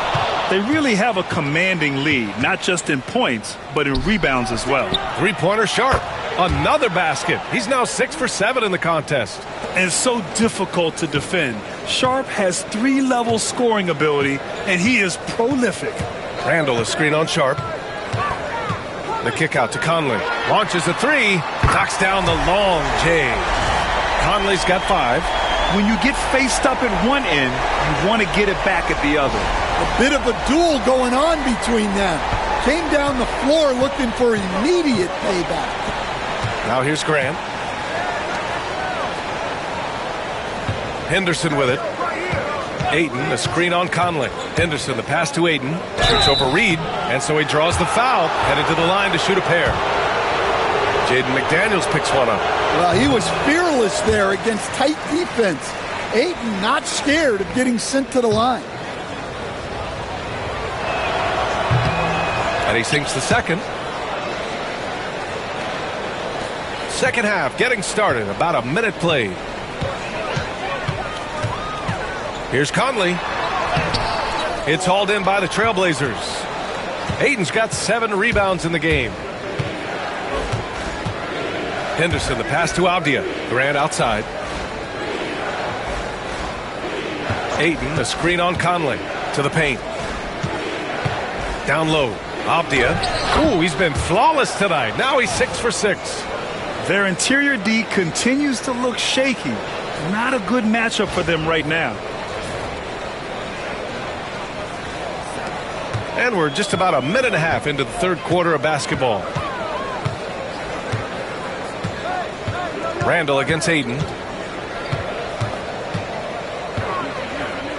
B: They really have a commanding lead, not just in points, but in rebounds as well.
A: Three-pointer Sharp. Another basket. He's now 6 for 7 in the contest.
B: And so difficult to defend. Sharp has 3-level scoring ability, and he is prolific.
A: Randle is screen on Sharp. The kick out to Conley. Launches a 3. Knocks down the long J. Conley's got 5.
B: When you get faced up at one end, you want to get it back at the other.
C: A bit of a duel going on between them. Came down the floor looking for immediate payback.
A: Now here's Grant. Henderson with it. Ayton, a screen on Conley. Henderson, the pass to Ayton. Shoots over Reed, and so he draws the foul. Headed to the line to shoot a pair. Jaden McDaniels picks one up.
C: Well, he was fearless there against tight defense. Ayton not scared of getting sent to the line.
A: And he sinks the second. Second half getting started. About a minute played. Here's Conley. It's hauled in by the Trailblazers. Ayton's got 7 rebounds in the game. Henderson, the pass to Avdia. Grant outside. Ayton, the screen on Conley. To the paint. Down low. Avdia. Ooh, he's been flawless tonight. Now he's 6 for 6.
B: Their interior D continues to look shaky. Not a good matchup for them right now.
A: And we're just about a minute and a half into the third quarter of basketball. Randle against Ayton.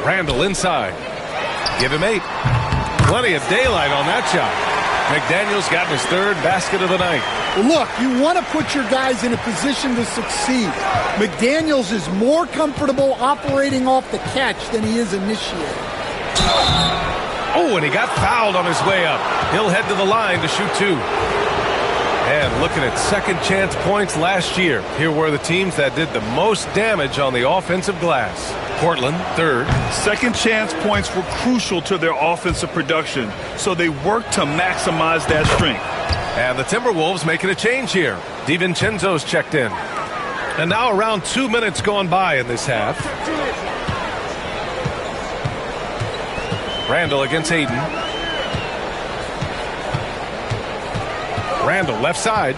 A: Randle inside. Give him 8. Plenty of daylight on that shot. McDaniels got his 3rd basket of the night.
C: Look, you want to put your guys in a position to succeed. McDaniels is more comfortable operating off the catch than he is initiating.
A: Oh, and he got fouled on his way up. He'll head to the line to shoot 2. And looking at second chance points last year, here were the teams that did the most damage on the offensive glass. Portland, 3rd.
B: Second chance points were crucial to their offensive production, so they worked to maximize that strength.
A: And the Timberwolves making a change here. DiVincenzo's checked in. And now around 2 minutes gone by in this half. Randall against Ayton. Randall left side.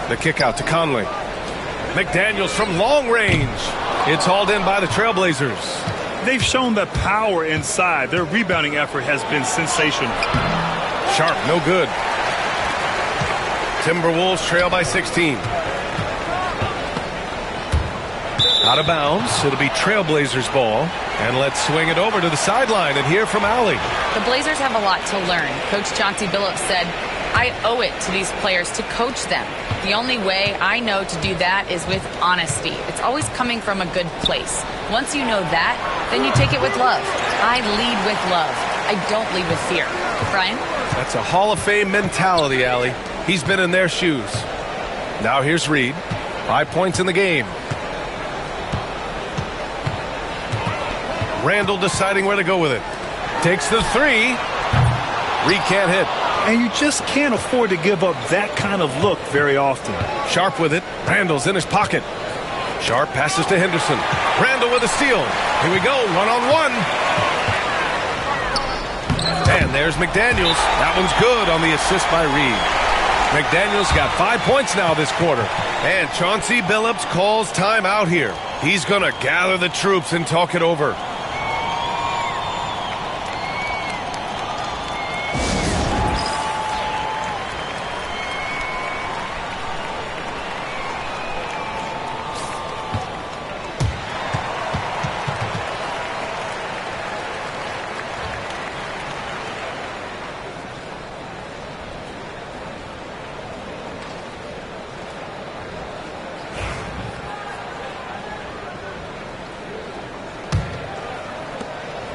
A: The kick out to Conley. McDaniels from long range. It's hauled in by the Trailblazers.
B: They've shown the power inside. Their rebounding effort has been sensational.
A: Sharp, no good. Timberwolves trail by 16. Out of bounds. It'll be Trailblazers ball. And let's swing it over to the sideline and hear from Allie.
D: The Blazers have a lot to learn. Coach Chauncey Billups said, I owe it to these players to coach them. The only way I know to do that is with honesty. It's always coming from a good place. Once you know that, then you take it with love. I lead with love. I don't lead with fear. Brian?
A: That's a Hall of Fame mentality, Allie. He's been in their shoes. Now here's Reed. 5 points in the game. Randall deciding where to go with it. Takes the 3. Reed can't hit.
B: And you just can't afford to give up that kind of look very often.
A: Sharp with it. Randall's in his pocket. Sharp passes to Henderson. Randall with a steal. Here we go, one-on-one. And there's McDaniels. That one's good on the assist by Reed. McDaniels got 5 points now this quarter. And Chauncey Billups calls timeout here. He's going to gather the troops and talk it over.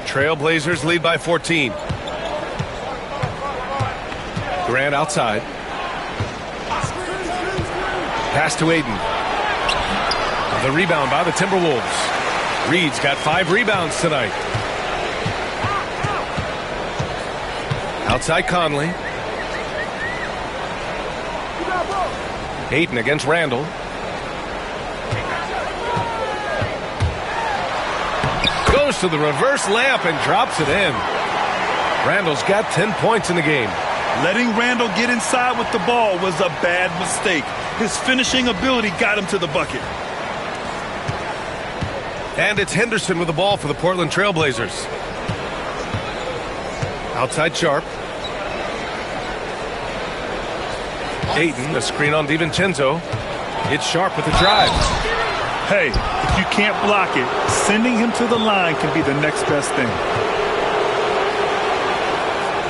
A: Trailblazers lead by 14. Grant outside. Pass to Ayton. The rebound by the Timberwolves. Reed's got 5 rebounds tonight. Outside Conley. Ayton against Randall. Goes to the reverse layup and drops it in. Randall's got 10 points in the game.
B: Letting Randall get inside with the ball was a bad mistake. His finishing ability got him to the bucket.
A: And it's Henderson with the ball for the Portland Trailblazers. Outside Sharp. Ayton, the screen on DiVincenzo. It's Sharp with the drive.
B: Hey, if you can't block it, sending him to the line can be the next best thing.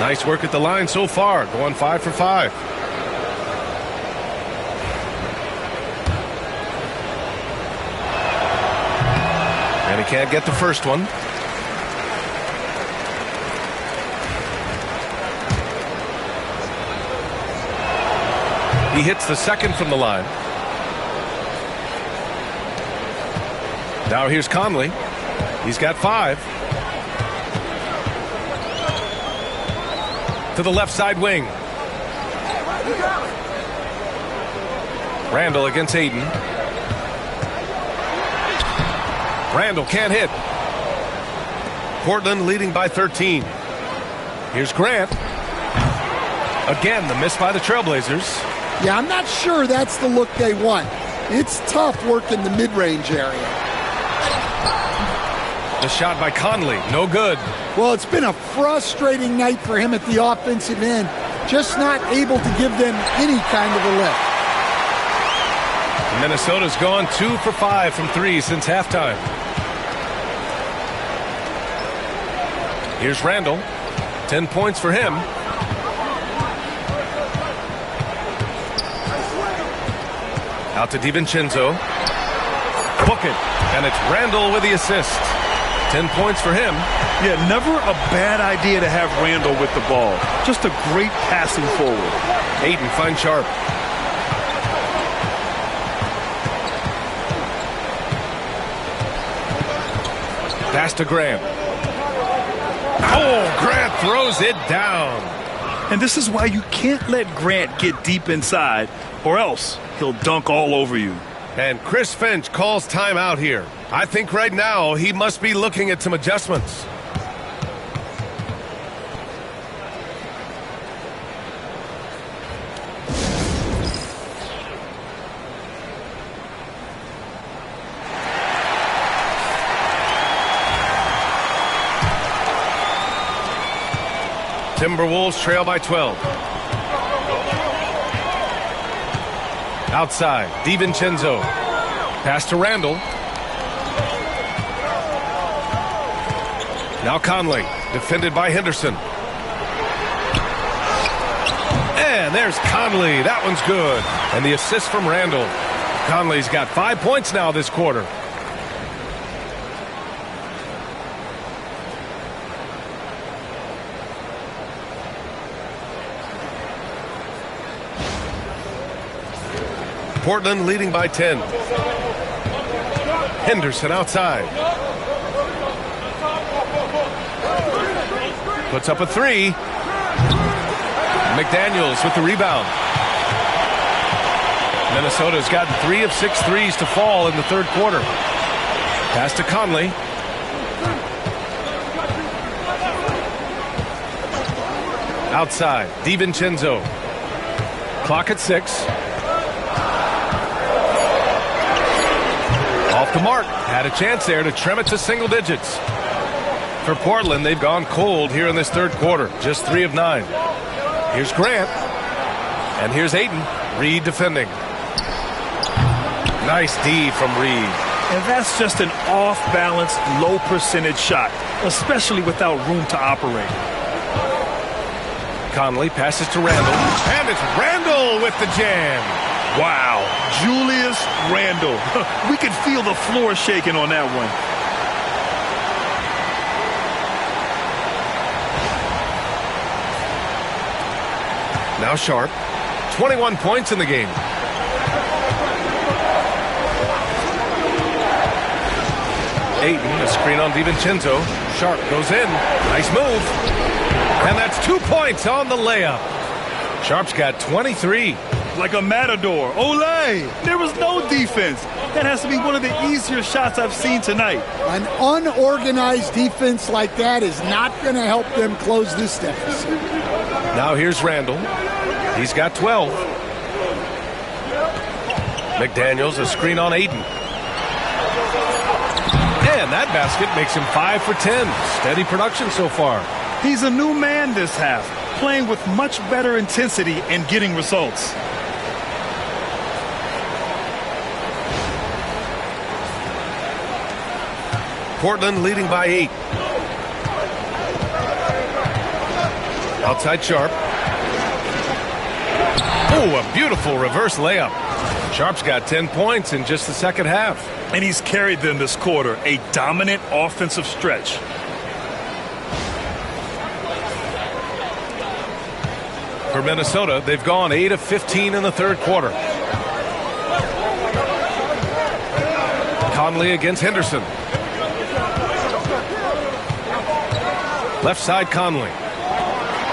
A: Nice work at the line so far, going 5 for 5. And he can't get the first one. He hits the second from the line. Now here's Conley. He's got 5. To the left side wing. Randall against Ayton. Randall can't hit. Portland leading by 13. Here's Grant. Again, the miss by the Trailblazers.
C: Yeah, I'm not sure that's the look they want. It's tough work in the mid-range area.
A: The shot by Conley, no good.
C: Well, it's been a frustrating night for him at the offensive end. Just not able to give them any kind of a lift.
A: Minnesota's gone 2 for 5 from 3 since halftime. Here's Randall. 10 points for him. Out to DiVincenzo. Book it. And it's Randall with the assist. 10 points for him.
B: Yeah, never a bad idea to have Randall with the ball. Just a great passing forward.
A: Ayton finds Sharp. Pass to Grant. Oh, Grant throws it down.
B: And this is why you can't let Grant get deep inside, or else he'll dunk all over you.
A: And Chris Finch calls timeout here. I think right now he must be looking at some adjustments. Timberwolves trail by 12. Outside, DiVincenzo. Pass to Randall. Now Conley, defended by Henderson. And there's Conley. That one's good. And the assist from Randall. Conley's got 5 points now this quarter. Portland leading by 10. Henderson outside. Puts up a three. McDaniels with the rebound. Minnesota's gotten 3 of 6 threes to fall in the third quarter. Pass to Conley. Outside, DiVincenzo. Clock at 6. Off the mark. Had a chance there to trim it to single digits. For Portland, they've gone cold here in this third quarter. Just 3 of 9. Here's Grant. And here's Ayton. Reed defending. Nice D from Reed.
B: And that's just an off-balance, low-percentage shot, especially without room to operate.
A: Conley passes to Randall. And it's Randall with the jam.
B: Wow, Julius Randall. We could feel the floor shaking on that one.
A: Now Sharp. 21 points in the game. Ayton, a screen on DiVincenzo. Sharp goes in. Nice move. And that's 2 points on the layup. Sharp's got 23.
B: Like a matador. Olé! There was no defense. That has to be one of the easier shots I've seen tonight.
C: An unorganized defense like that is not going to help them close this deficit.
A: Now here's Randall. He's got 12. McDaniels, a screen on Ayton. And that basket makes him 5 for 10. Steady production so far.
B: He's a new man this half, playing with much better intensity and getting results.
A: Portland leading by 8. Outside Sharp. Oh, a beautiful reverse layup. Sharp's got 10 points in just the second half.
B: And he's carried them this quarter, a dominant offensive stretch.
A: For Minnesota, they've gone 8 of 15 in the third quarter. Conley against Henderson. Left side Conley.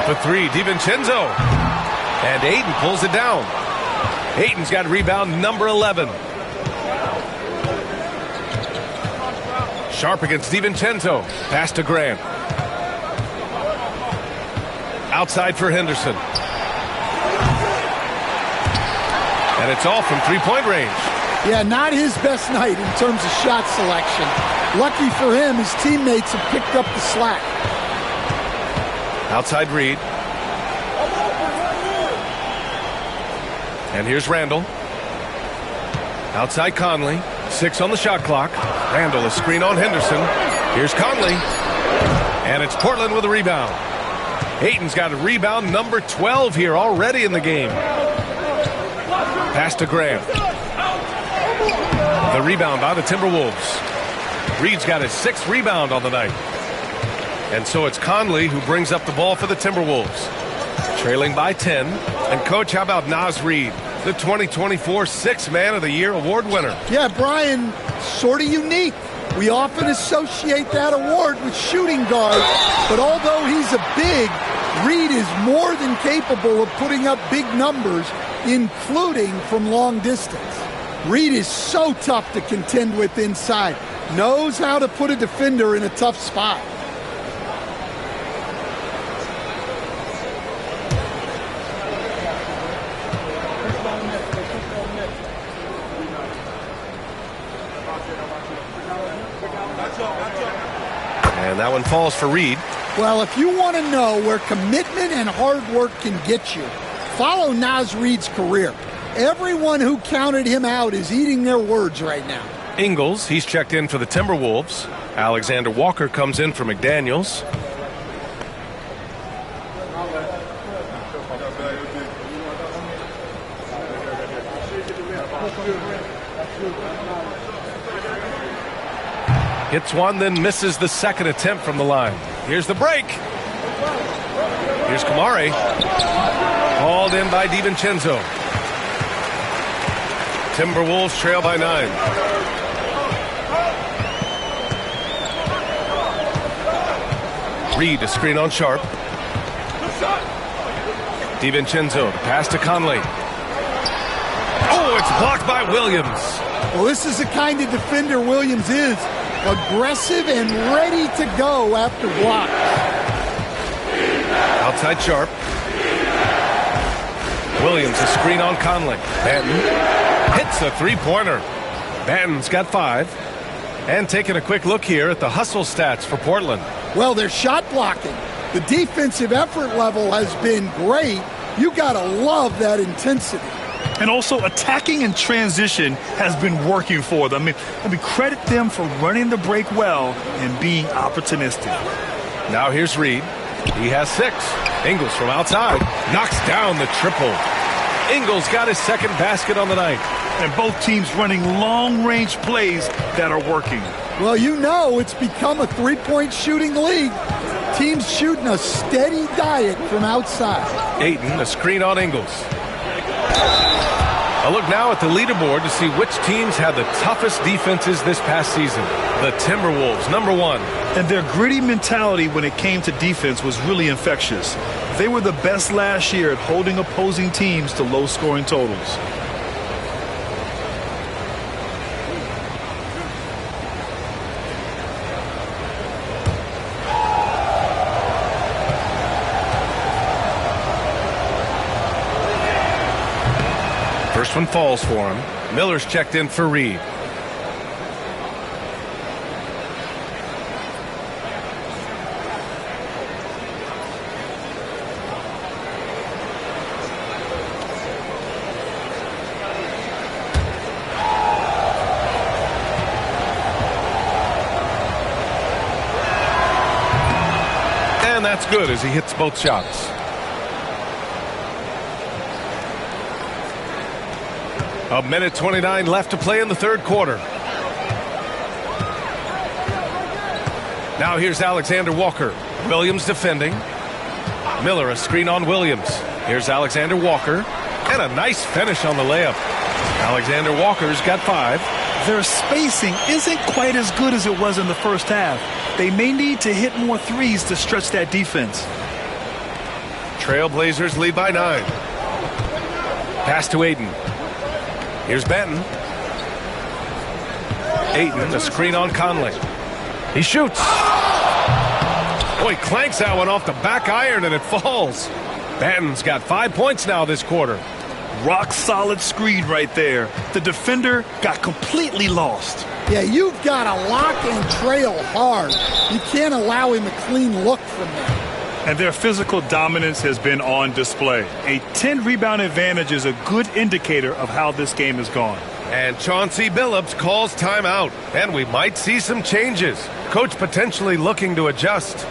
A: For 3, DiVincenzo. And Ayton pulls it down. Ayton's got rebound number 11. Sharp against DiVincenzo. Pass to Grant. Outside for Henderson. And it's all from three-point range.
C: Yeah, not his best night in terms of shot selection. Lucky for him, his teammates have picked up the slack.
A: Outside Reed. And here's Randall. Outside Conley. 6 on the shot clock. Randall, a screen on Henderson. Here's Conley. And it's Portland with a rebound. Ayton's got a rebound number 12 here already in the game. Pass to Graham. The rebound by the Timberwolves. Reed's got his 6th rebound on the night. And so it's Conley who brings up the ball for the Timberwolves. Trailing by 10. And, Coach, how about Naz Reid, the 2024 Sixth Man of the Year award winner?
C: Yeah, Brian, sort of unique. We often associate that award with shooting guard, but although he's a big, Reid is more than capable of putting up big numbers, including from long distance. Reid is so tough to contend with inside. Knows how to put a defender in a tough spot.
A: And that one falls for Reid.
C: Well, if you want to know where commitment and hard work can get you, follow Naz Reid's career. Everyone who counted him out is eating their words right now.
A: Ingles, he's checked in for the Timberwolves. Alexander Walker comes in for McDaniels. Hits one, then misses the second attempt from the line. Here's the break. Here's Kamari. Called in by DiVincenzo. Timberwolves trail by 9. Reid, a screen on Sharp. DiVincenzo, the pass to Conley. Oh, it's blocked by Williams.
C: Well, this is the kind of defender Williams is. Aggressive and ready to go after blocks.
A: Outside Sharp. Williams, a screen on Conley. Banton hits a three-pointer. Banton's got 5. And taking a quick look here at the hustle stats for Portland.
C: Well, they're shot blocking. The defensive effort level has been great. You got to love that intensity.
B: And also attacking in transition has been working for them. I mean, credit them for running the break well and being opportunistic.
A: Now here's Reid. He has 6. Ingles from outside knocks down the triple. Ingles got his second basket on the night.
B: And both teams running long-range plays that are working.
C: Well, you know it's become a three-point shooting league. Teams shooting a steady diet from outside.
A: Ayton, a screen on Ingles. A look now at the leaderboard to see which teams had the toughest defenses this past season. The Timberwolves, number 1.
B: And their gritty mentality when it came to defense was really infectious. They were the best last year at holding opposing teams to low-scoring totals.
A: First one falls for him. Miller's checked in for Reid. And that's good as he hits both shots. A minute 29 left to play in the third quarter. Now here's Alexander Walker. Williams defending. Miller, a screen on Williams. Here's Alexander Walker. And a nice finish on the layup. Alexander Walker's got 5.
B: Their spacing isn't quite as good as it was in the first half. They may need to hit more threes to stretch that defense.
A: Trailblazers lead by 9. Pass to Ayton. Here's Banton. Ayton, a screen on Conley. He shoots. Boy, clanks that one off the back iron and it falls. Banton's got 5 points now this quarter.
B: Rock solid screen right there. The defender got completely lost.
C: Yeah, you've got to lock and trail hard. You can't allow him a clean look from there.
B: And their physical dominance has been on display. A 10-rebound advantage is a good indicator of how this game has gone.
A: And Chauncey Billups calls timeout. And we might see some changes. Coach potentially looking to adjust.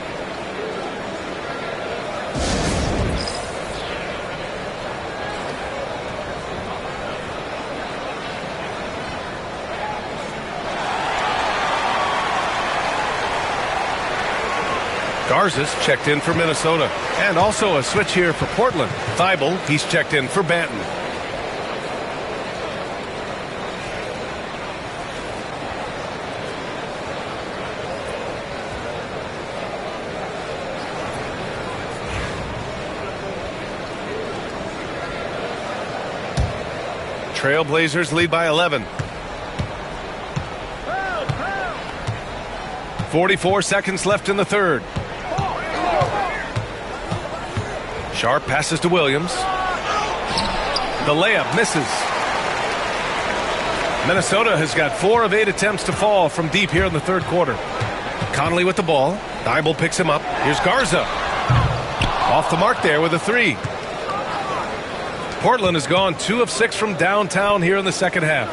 A: Garza's checked in for Minnesota. And also a switch here for Portland. Thibault, he's checked in for Banton. Trailblazers lead by 11. 44 seconds left in the third. Sharp passes to Williams. The layup misses. Minnesota has got 4 of 8 attempts to fall from deep here in the third quarter. Conley with the ball. Thibault picks him up. Here's Garza. Off the mark there with a 3. Portland has gone 2 of 6 from downtown here in the second half.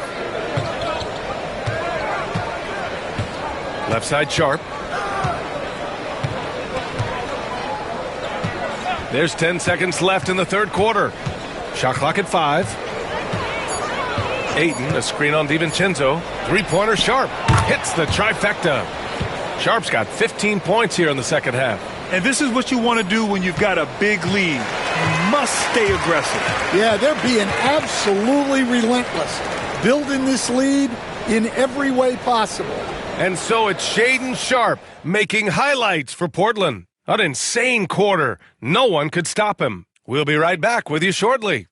A: Left side Sharp. There's 10 seconds left in the third quarter. Shot clock at 5. Ayton, a screen on DiVincenzo. Three-pointer Sharp. Hits the trifecta. Sharp's got 15 points here in the second half.
B: And this is what you want to do when you've got a big lead. You must stay aggressive.
C: Yeah, they're being absolutely relentless. Building this lead in every way possible.
A: And so it's Shaedon Sharp making highlights for Portland. An insane quarter. No one could stop him. We'll be right back with you shortly.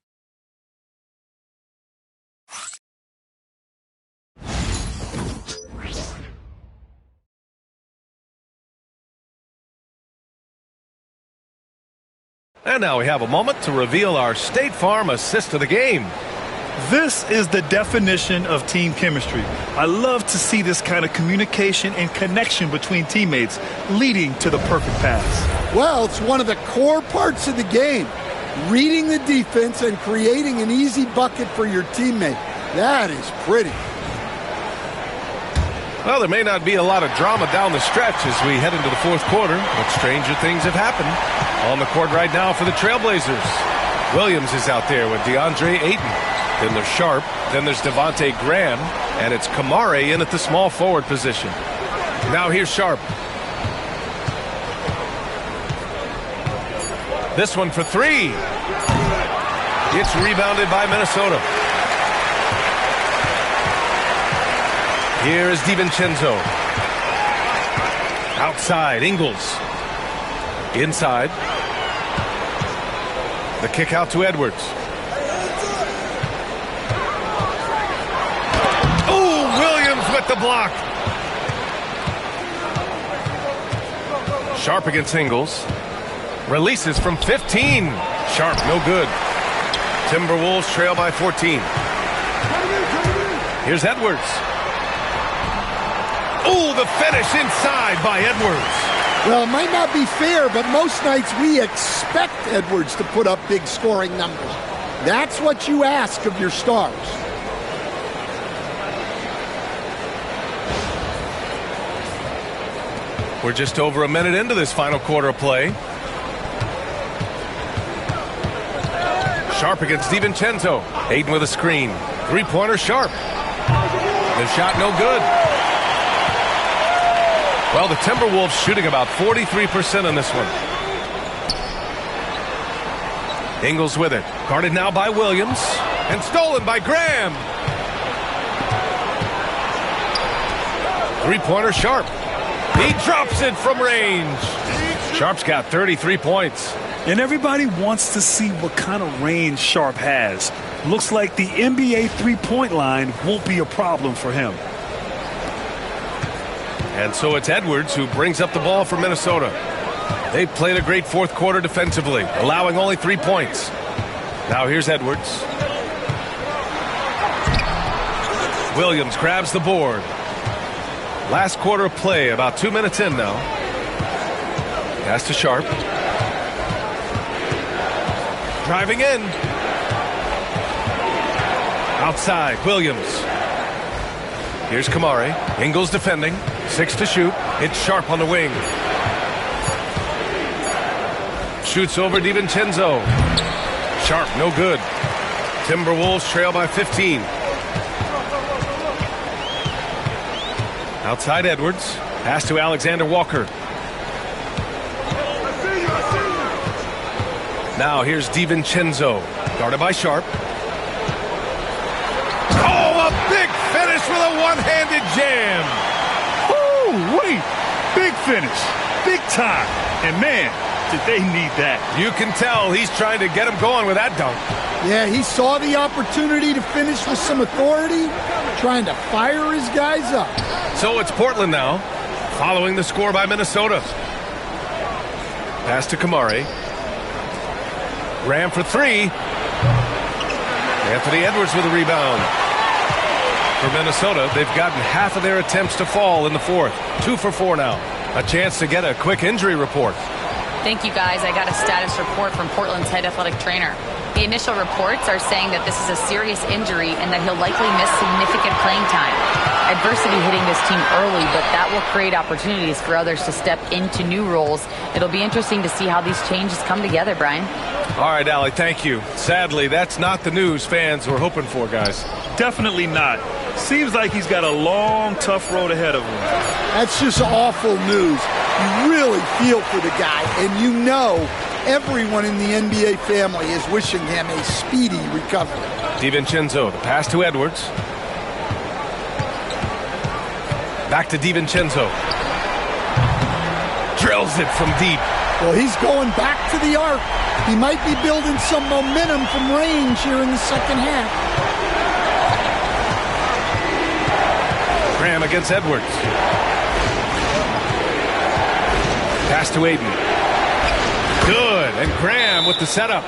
A: And now we have a moment to reveal our State Farm assist of the game.
B: This is the definition of team chemistry. I love to see this kind of communication and connection between teammates leading to the perfect pass.
C: Well, it's one of the core parts of the game. Reading the defense and creating an easy bucket for your teammate. That is pretty.
A: Well, there may not be a lot of drama down the stretch as we head into the fourth quarter, but stranger things have happened. On the court right now for the Trailblazers. Williams is out there with DeAndre Ayton. Then there's Sharp. Then there's Devontae Graham. And it's Kamare in at the small forward position. Now here's Sharp. This one for 3. It's rebounded by Minnesota. Here is DiVincenzo. Outside, Ingles. Inside. The kick out to Edwards. Oh, Williams with the block. Sharp against Ingles. Releases from 15. Sharp, no good. Timberwolves trail by 14. Here's Edwards. Oh, the finish inside by Edwards.
C: Well, it might not be fair, but most nights we expect Edwards to put up big scoring numbers. That's what you ask of your stars.
A: We're just over a minute into this final quarter of play. Sharp against DiVincenzo. Ayton with a screen. Three-pointer Sharp. The shot no good. Well, the Timberwolves shooting about 43% in this one. Ingles with it. Guarded now by Williams. And stolen by Graham. Three-pointer Sharp. He drops it from range. Sharp's got 33 points.
B: And everybody wants to see what kind of range Sharp has. Looks like the NBA three-point line won't be a problem for him.
A: And so it's Edwards who brings up the ball for Minnesota. They've played a great fourth quarter defensively, allowing only 3 points. Now here's Edwards. Williams grabs the board. Last quarter of play, about 2 minutes in now. Pass to Sharp. Driving in. Outside, Williams. Here's Kamare. Ingles defending. 6 to shoot. It's Sharp on the wing. Shoots over DiVincenzo. Sharp, no good. Timberwolves trail by 15. Outside Edwards. Pass to Alexander Walker. Now here's DiVincenzo, guarded by Sharp. Oh, a big finish with a one-handed jam.
B: Oh, wait. Big finish. Big time. And man, did they need that.
A: You can tell he's trying to get him going with that dunk.
C: Yeah, he saw the opportunity to finish with some authority, trying to fire his guys up.
A: So it's Portland now, following the score by Minnesota. Pass to Kamari. Graham for three. Anthony Edwards with a rebound. For Minnesota, they've gotten half of their attempts to fall in the fourth. 2 for 4 now. A chance to get a quick injury report.
D: Thank you, guys. I got a status report from Portland's head athletic trainer. The initial reports are saying that this is a serious injury and that he'll likely miss significant playing time. Adversity hitting this team early, but that will create opportunities for others to step into new roles. It'll be interesting to see how these changes come together, Brian.
A: All right, Allie, thank you. Sadly, that's not the news fans were hoping for, guys.
B: Definitely not. Seems like he's got a long, tough road ahead of him.
C: That's just awful news. You really feel for the guy, and you know everyone in the NBA family is wishing him a speedy recovery.
A: DiVincenzo, the pass to Edwards. Back to DiVincenzo. Drills it from deep.
C: Well, he's going back to the arc. He might be building some momentum from range here in the second half.
A: Graham against Edwards. Pass to Aiden. Good, and Graham with the setup.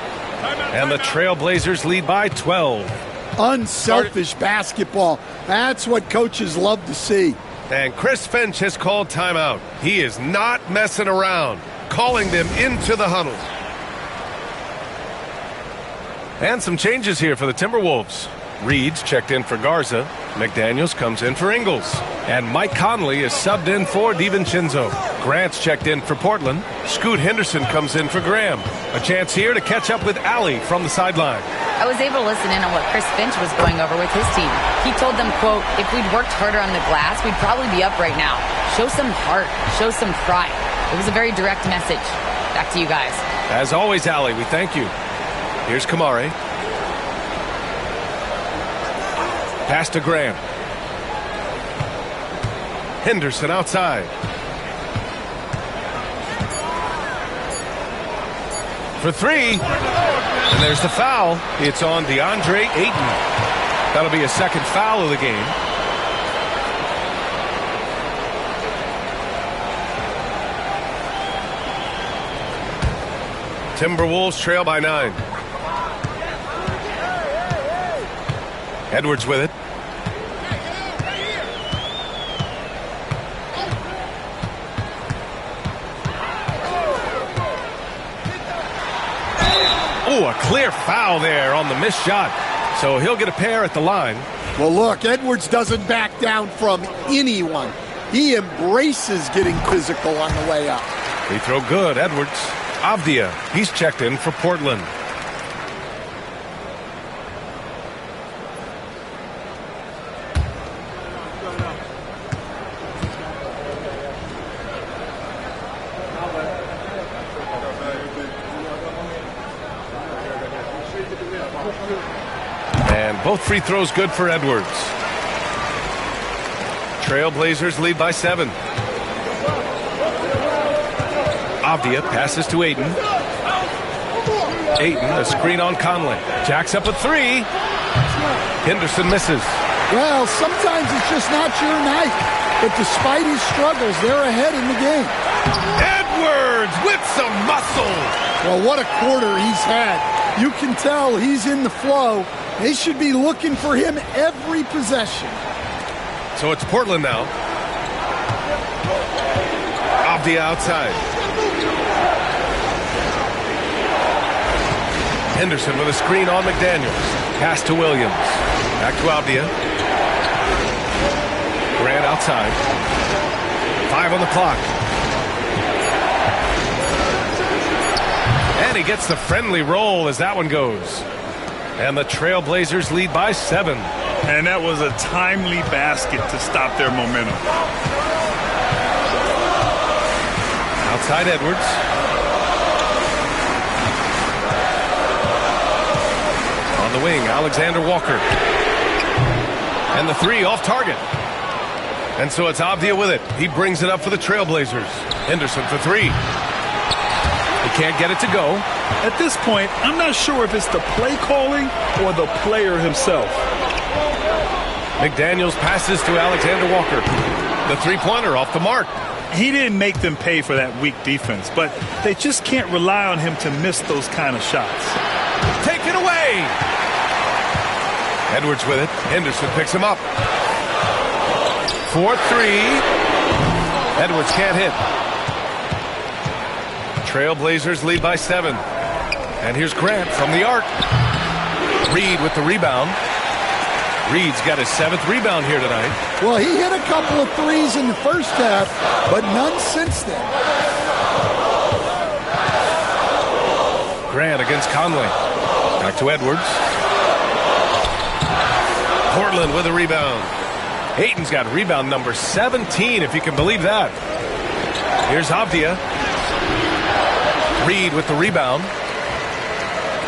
A: And the Trailblazers lead by 12.
C: Unselfish basketball. That's what coaches love to see.
A: And Chris Finch has called timeout. He is not messing around, calling them into the huddle. And some changes here for the Timberwolves. Reed's checked in for Garza. McDaniels comes in for Ingles. And Mike Conley is subbed in for DiVincenzo. Grant's checked in for Portland. Scoot Henderson comes in for Graham. A chance here to catch up with Allie from the sideline.
D: I was able to listen in on what Chris Finch was going over with his team. He told them, quote, if we'd worked harder on the glass, we'd probably be up right now. Show some heart. Show some pride. It was a very direct message. Back to you guys.
A: As always, Allie, we thank you. Here's Kamari. Pass to Graham. Henderson outside. For three. And there's the foul. It's on DeAndre Ayton. That'll be a second foul of the game. Timberwolves trail by 9. Edwards with it. Oh, a clear foul there on the missed shot. So he'll get a pair at the line.
C: Well, look, Edwards doesn't back down from anyone. He embraces getting physical on the way up.
A: Free throw good, Edwards. Avdia, he's checked in for Portland. And both free throws good for Edwards. Trailblazers lead by 7. Avdia passes to Ayton. Ayton, a screen on Conley. Jacks up a 3. Henderson misses.
C: Well, sometimes it's just not your night. But despite his struggles, they're ahead in the game.
A: Edwards with some muscle.
C: Well, what a quarter he's had. You can tell he's in the flow. They should be looking for him every possession.
A: So it's Portland now. Avdia outside. Henderson with a screen on McDaniels. Pass to Williams. Back to Avdia. Grant outside. 5 on the clock. And he gets the friendly roll as that one goes. And the Trailblazers lead by 7.
B: And that was a timely basket to stop their momentum.
A: Outside Edwards. On the wing, Alexander Walker. And the three off target. And so it's Avdia with it. He brings it up for the Trailblazers. Henderson for three. He can't get it to go.
B: At this point, I'm not sure if it's the play calling or the player himself.
A: McDaniels passes to Alexander Walker. The three-pointer off the mark.
B: He didn't make them pay for that weak defense, but they just can't rely on him to miss those kind of shots.
A: Take it away! Edwards with it. Henderson picks him up. 4-3. Edwards can't hit. Trailblazers lead by 7. And here's Grant from the arc. Reed with the rebound. Reed's got his 7th rebound here tonight.
C: Well, he hit a couple of threes in the first half, but none since then.
A: Grant against Conley. Back to Edwards. Portland with a rebound. Ayton's got rebound number 17, if you can believe that. Here's Avdia. Reed with the rebound.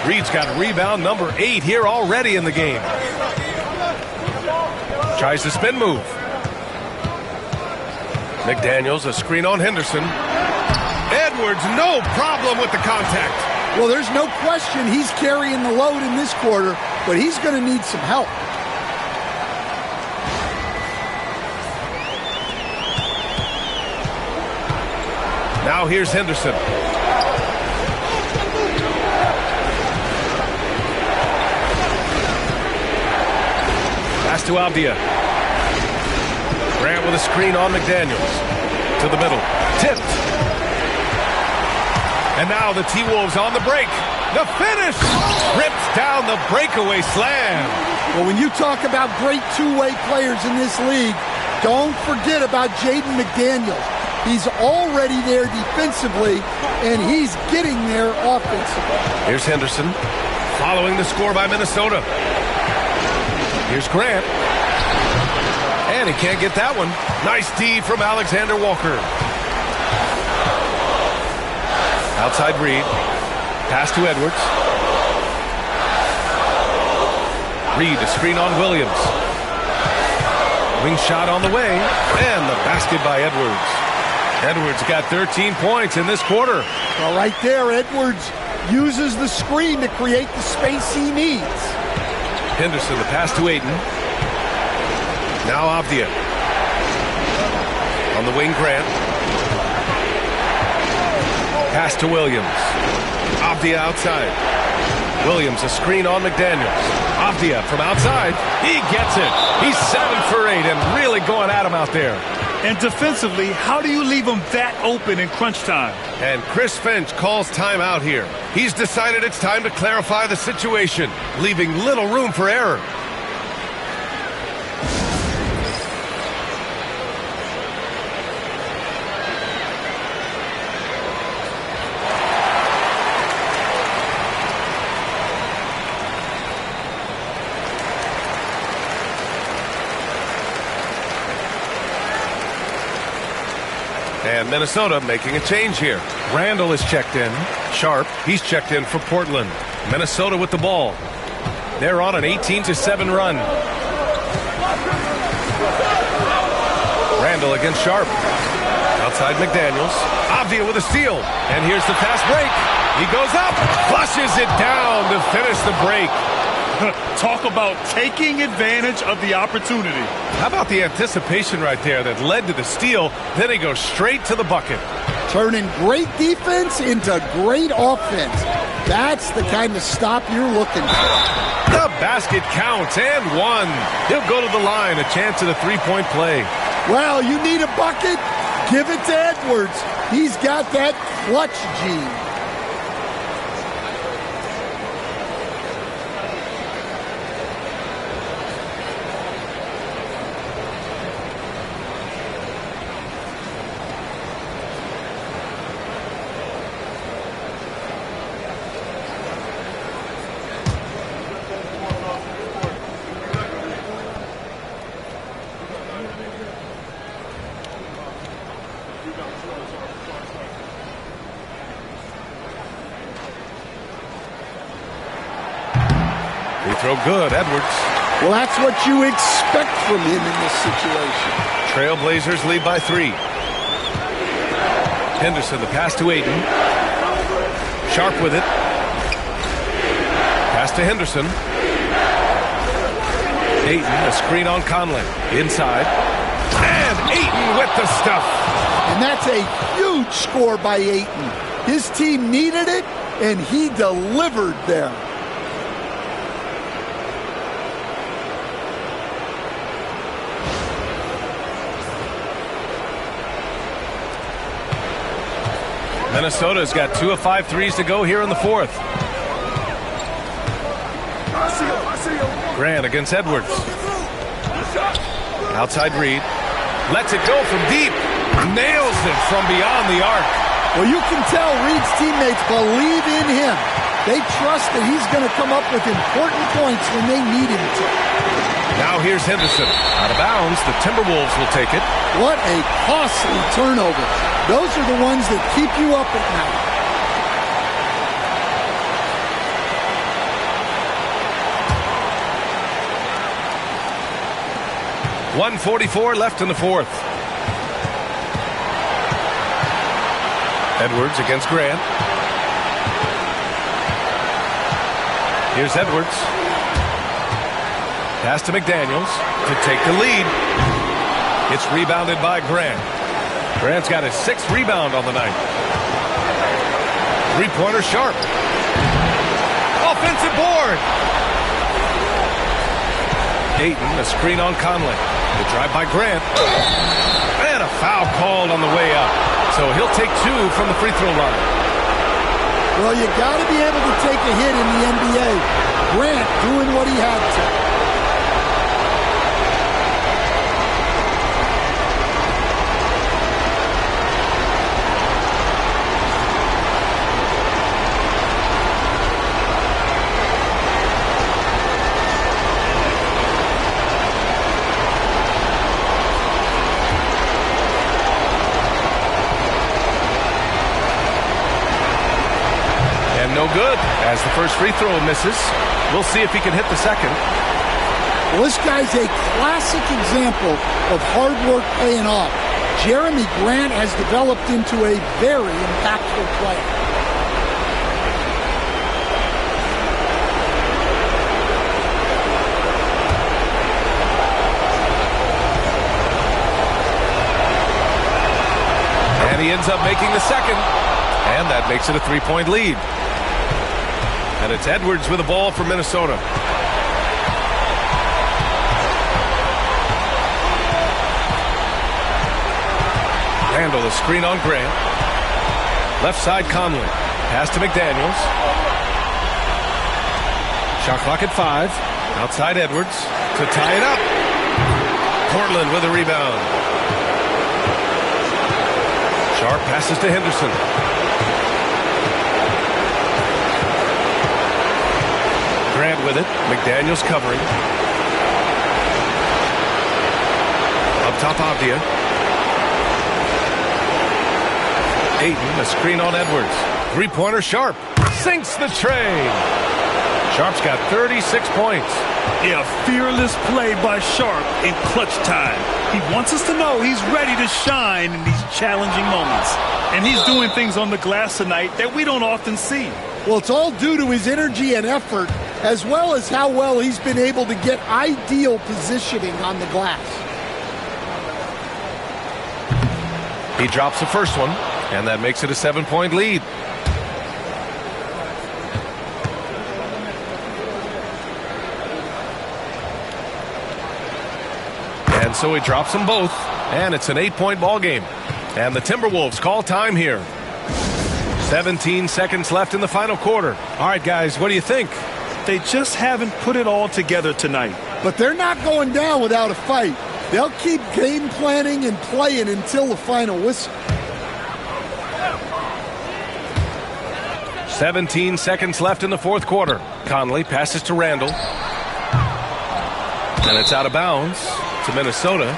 A: Reed's got rebound number 8 here already in the game. Tries the spin move. McDaniels, a screen on Henderson. Edwards, no problem with the contact.
C: Well, there's no question he's carrying the load in this quarter, but he's going to need some help.
A: Now here's Henderson. Pass to Avdia. Grant with a screen on McDaniels. To the middle. Tipped. And now the T-Wolves on the break. The finish! Rips down the breakaway slam.
C: Well, when you talk about great two-way players in this league, don't forget about Jaden McDaniels. He's already there defensively, and he's getting there offensively.
A: Here's Henderson, following the score by Minnesota. Here's Grant. And he can't get that one. Nice D from Alexander Walker. Outside Reed. Pass to Edwards. Reed, a screen on Williams. Wing shot on the way. And the basket by Edwards. Edwards got 13 points in this quarter.
C: Well, right there, Edwards uses the screen to create the space he needs.
A: Henderson, the pass to Ayton. Now Avdia. On the wing, Grant. Pass to Williams. Avdia outside. Williams, a screen on McDaniels. Avdia from outside. He gets it. He's 7 for 8 and really going at him out there.
B: And defensively, how do you leave him that open in crunch time?
A: And Chris Finch calls timeout here. He's decided it's time to clarify the situation, leaving little room for error. And Minnesota making a change here. Randall is checked in. Sharp, he's checked in for Portland. Minnesota with the ball. They're on an 18-7 run. Randall against Sharp. Outside McDaniels. Avdia with a steal. And here's the fast break. He goes up, flushes it down to finish the break.
B: Talk about taking advantage of the opportunity.
A: How about the anticipation right there that led to the steal? Then he goes straight to the bucket.
C: Turning great defense into great offense. That's the kind of stop you're looking for.
A: The basket counts and one. He'll go to the line, a chance at a three-point play.
C: Well, you need a bucket? Give it to Edwards. He's got that clutch gene.
A: Free throw good, Edwards.
C: Well, that's what you expect from him in this situation.
A: Trailblazers lead by 3. Henderson, the pass to Ayton. Sharp with it. Pass to Henderson. Ayton, a screen on Conley. Inside. And Ayton with the stuff.
C: And that's a huge score by Ayton. His team needed it, and he delivered there.
A: Minnesota's got 2 of 5 threes to go here in the 4th. Grant against Edwards. Outside Reed. Lets it go from deep. Nails it from beyond the arc.
C: Well, you can tell Reed's teammates believe in him. They trust that he's going to come up with important points when they need him to.
A: Now here's Henderson. Out of bounds. The Timberwolves will take it.
C: What a costly turnover. Those are the ones that keep you up at night.
A: .144 left in the 4th. Edwards against Grant. Here's Edwards. Pass to McDaniels to take the lead. It's rebounded by Grant. Grant's got his 6th rebound on the night. Three-pointer Sharp. Offensive board. Ayton, a screen on Conley. The drive by Grant. And a foul called on the way up. So he'll take 2 from the free throw line.
C: Well, you got to be able to take a hit in the NBA. Grant doing what he had to.
A: No good as the first free throw misses. We'll see if he can hit the second.
C: Well, this guy's a classic example of hard work paying off. Jeremy Grant has developed into a very impactful player.
A: And he ends up making the second. And that makes it a 3-point lead. And it's Edwards with the ball for Minnesota. Randall, the screen on Grant. Left side Conley. Pass to McDaniels. Shot clock at 5. Outside Edwards to tie it up. Portland with a rebound. Sharp passes to Henderson. Grant with it. McDaniels covering. Up top, Avdia. Ayton, a screen on Edwards. Three-pointer Sharp. Sinks the train. Sharp's got 36 points.
B: Yeah, fearless play by Sharp in clutch time. He wants us to know he's ready to shine in these challenging moments. And he's doing things on the glass tonight that we don't often see.
C: Well, it's all due to his energy and effort, as well as how well he's been able to get ideal positioning on the glass.
A: He drops the first one, and that makes it a 7-point lead. And so he drops them both, and it's an 8-point ball game. And the Timberwolves call time here. 17 seconds left in the final quarter. All right, guys, what do you think?
B: They just haven't put it all together tonight.
C: But they're not going down without a fight. They'll keep game planning and playing until the final whistle.
A: 17 seconds left in the 4th quarter. Conley passes to Randall. And it's out of bounds to Minnesota.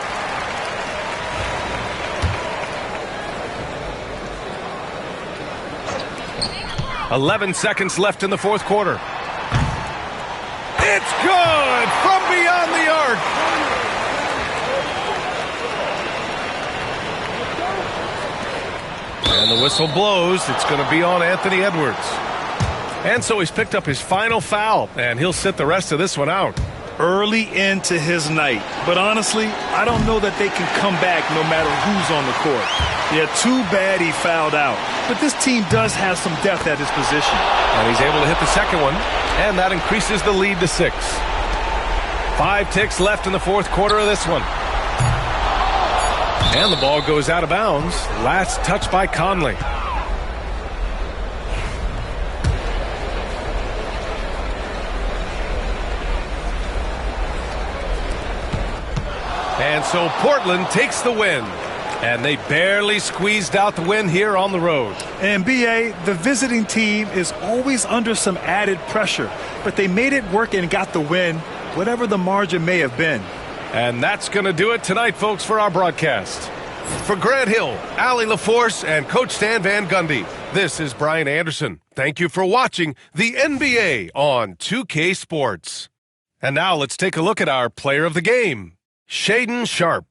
A: "11 seconds left in the 4th quarter. It's good from beyond the arc. And the whistle blows. It's going to be on Anthony Edwards. And so he's picked up his final foul, and he'll sit the rest of this one out.
B: Early into his night. But honestly, I don't know that they can come back no matter who's on the court. Yeah, too bad he fouled out. But this team does have some depth at his position.
A: And he's able to hit the second one, and that increases the lead to 6. 5 ticks left in the fourth quarter of this one. And the ball goes out of bounds. Last touch by Conley. And so Portland takes the win. And they barely squeezed out the win here on the road.
B: And B.A., the visiting team is always under some added pressure. But they made it work and got the win, whatever the margin may have been.
A: And that's going to do it tonight, folks, for our broadcast. For Grant Hill, Allie LaForce, and Coach Stan Van Gundy, this is Brian Anderson. Thank you for watching the NBA on 2K Sports. And now let's take a look at our player of the game, Shaedon Sharpe.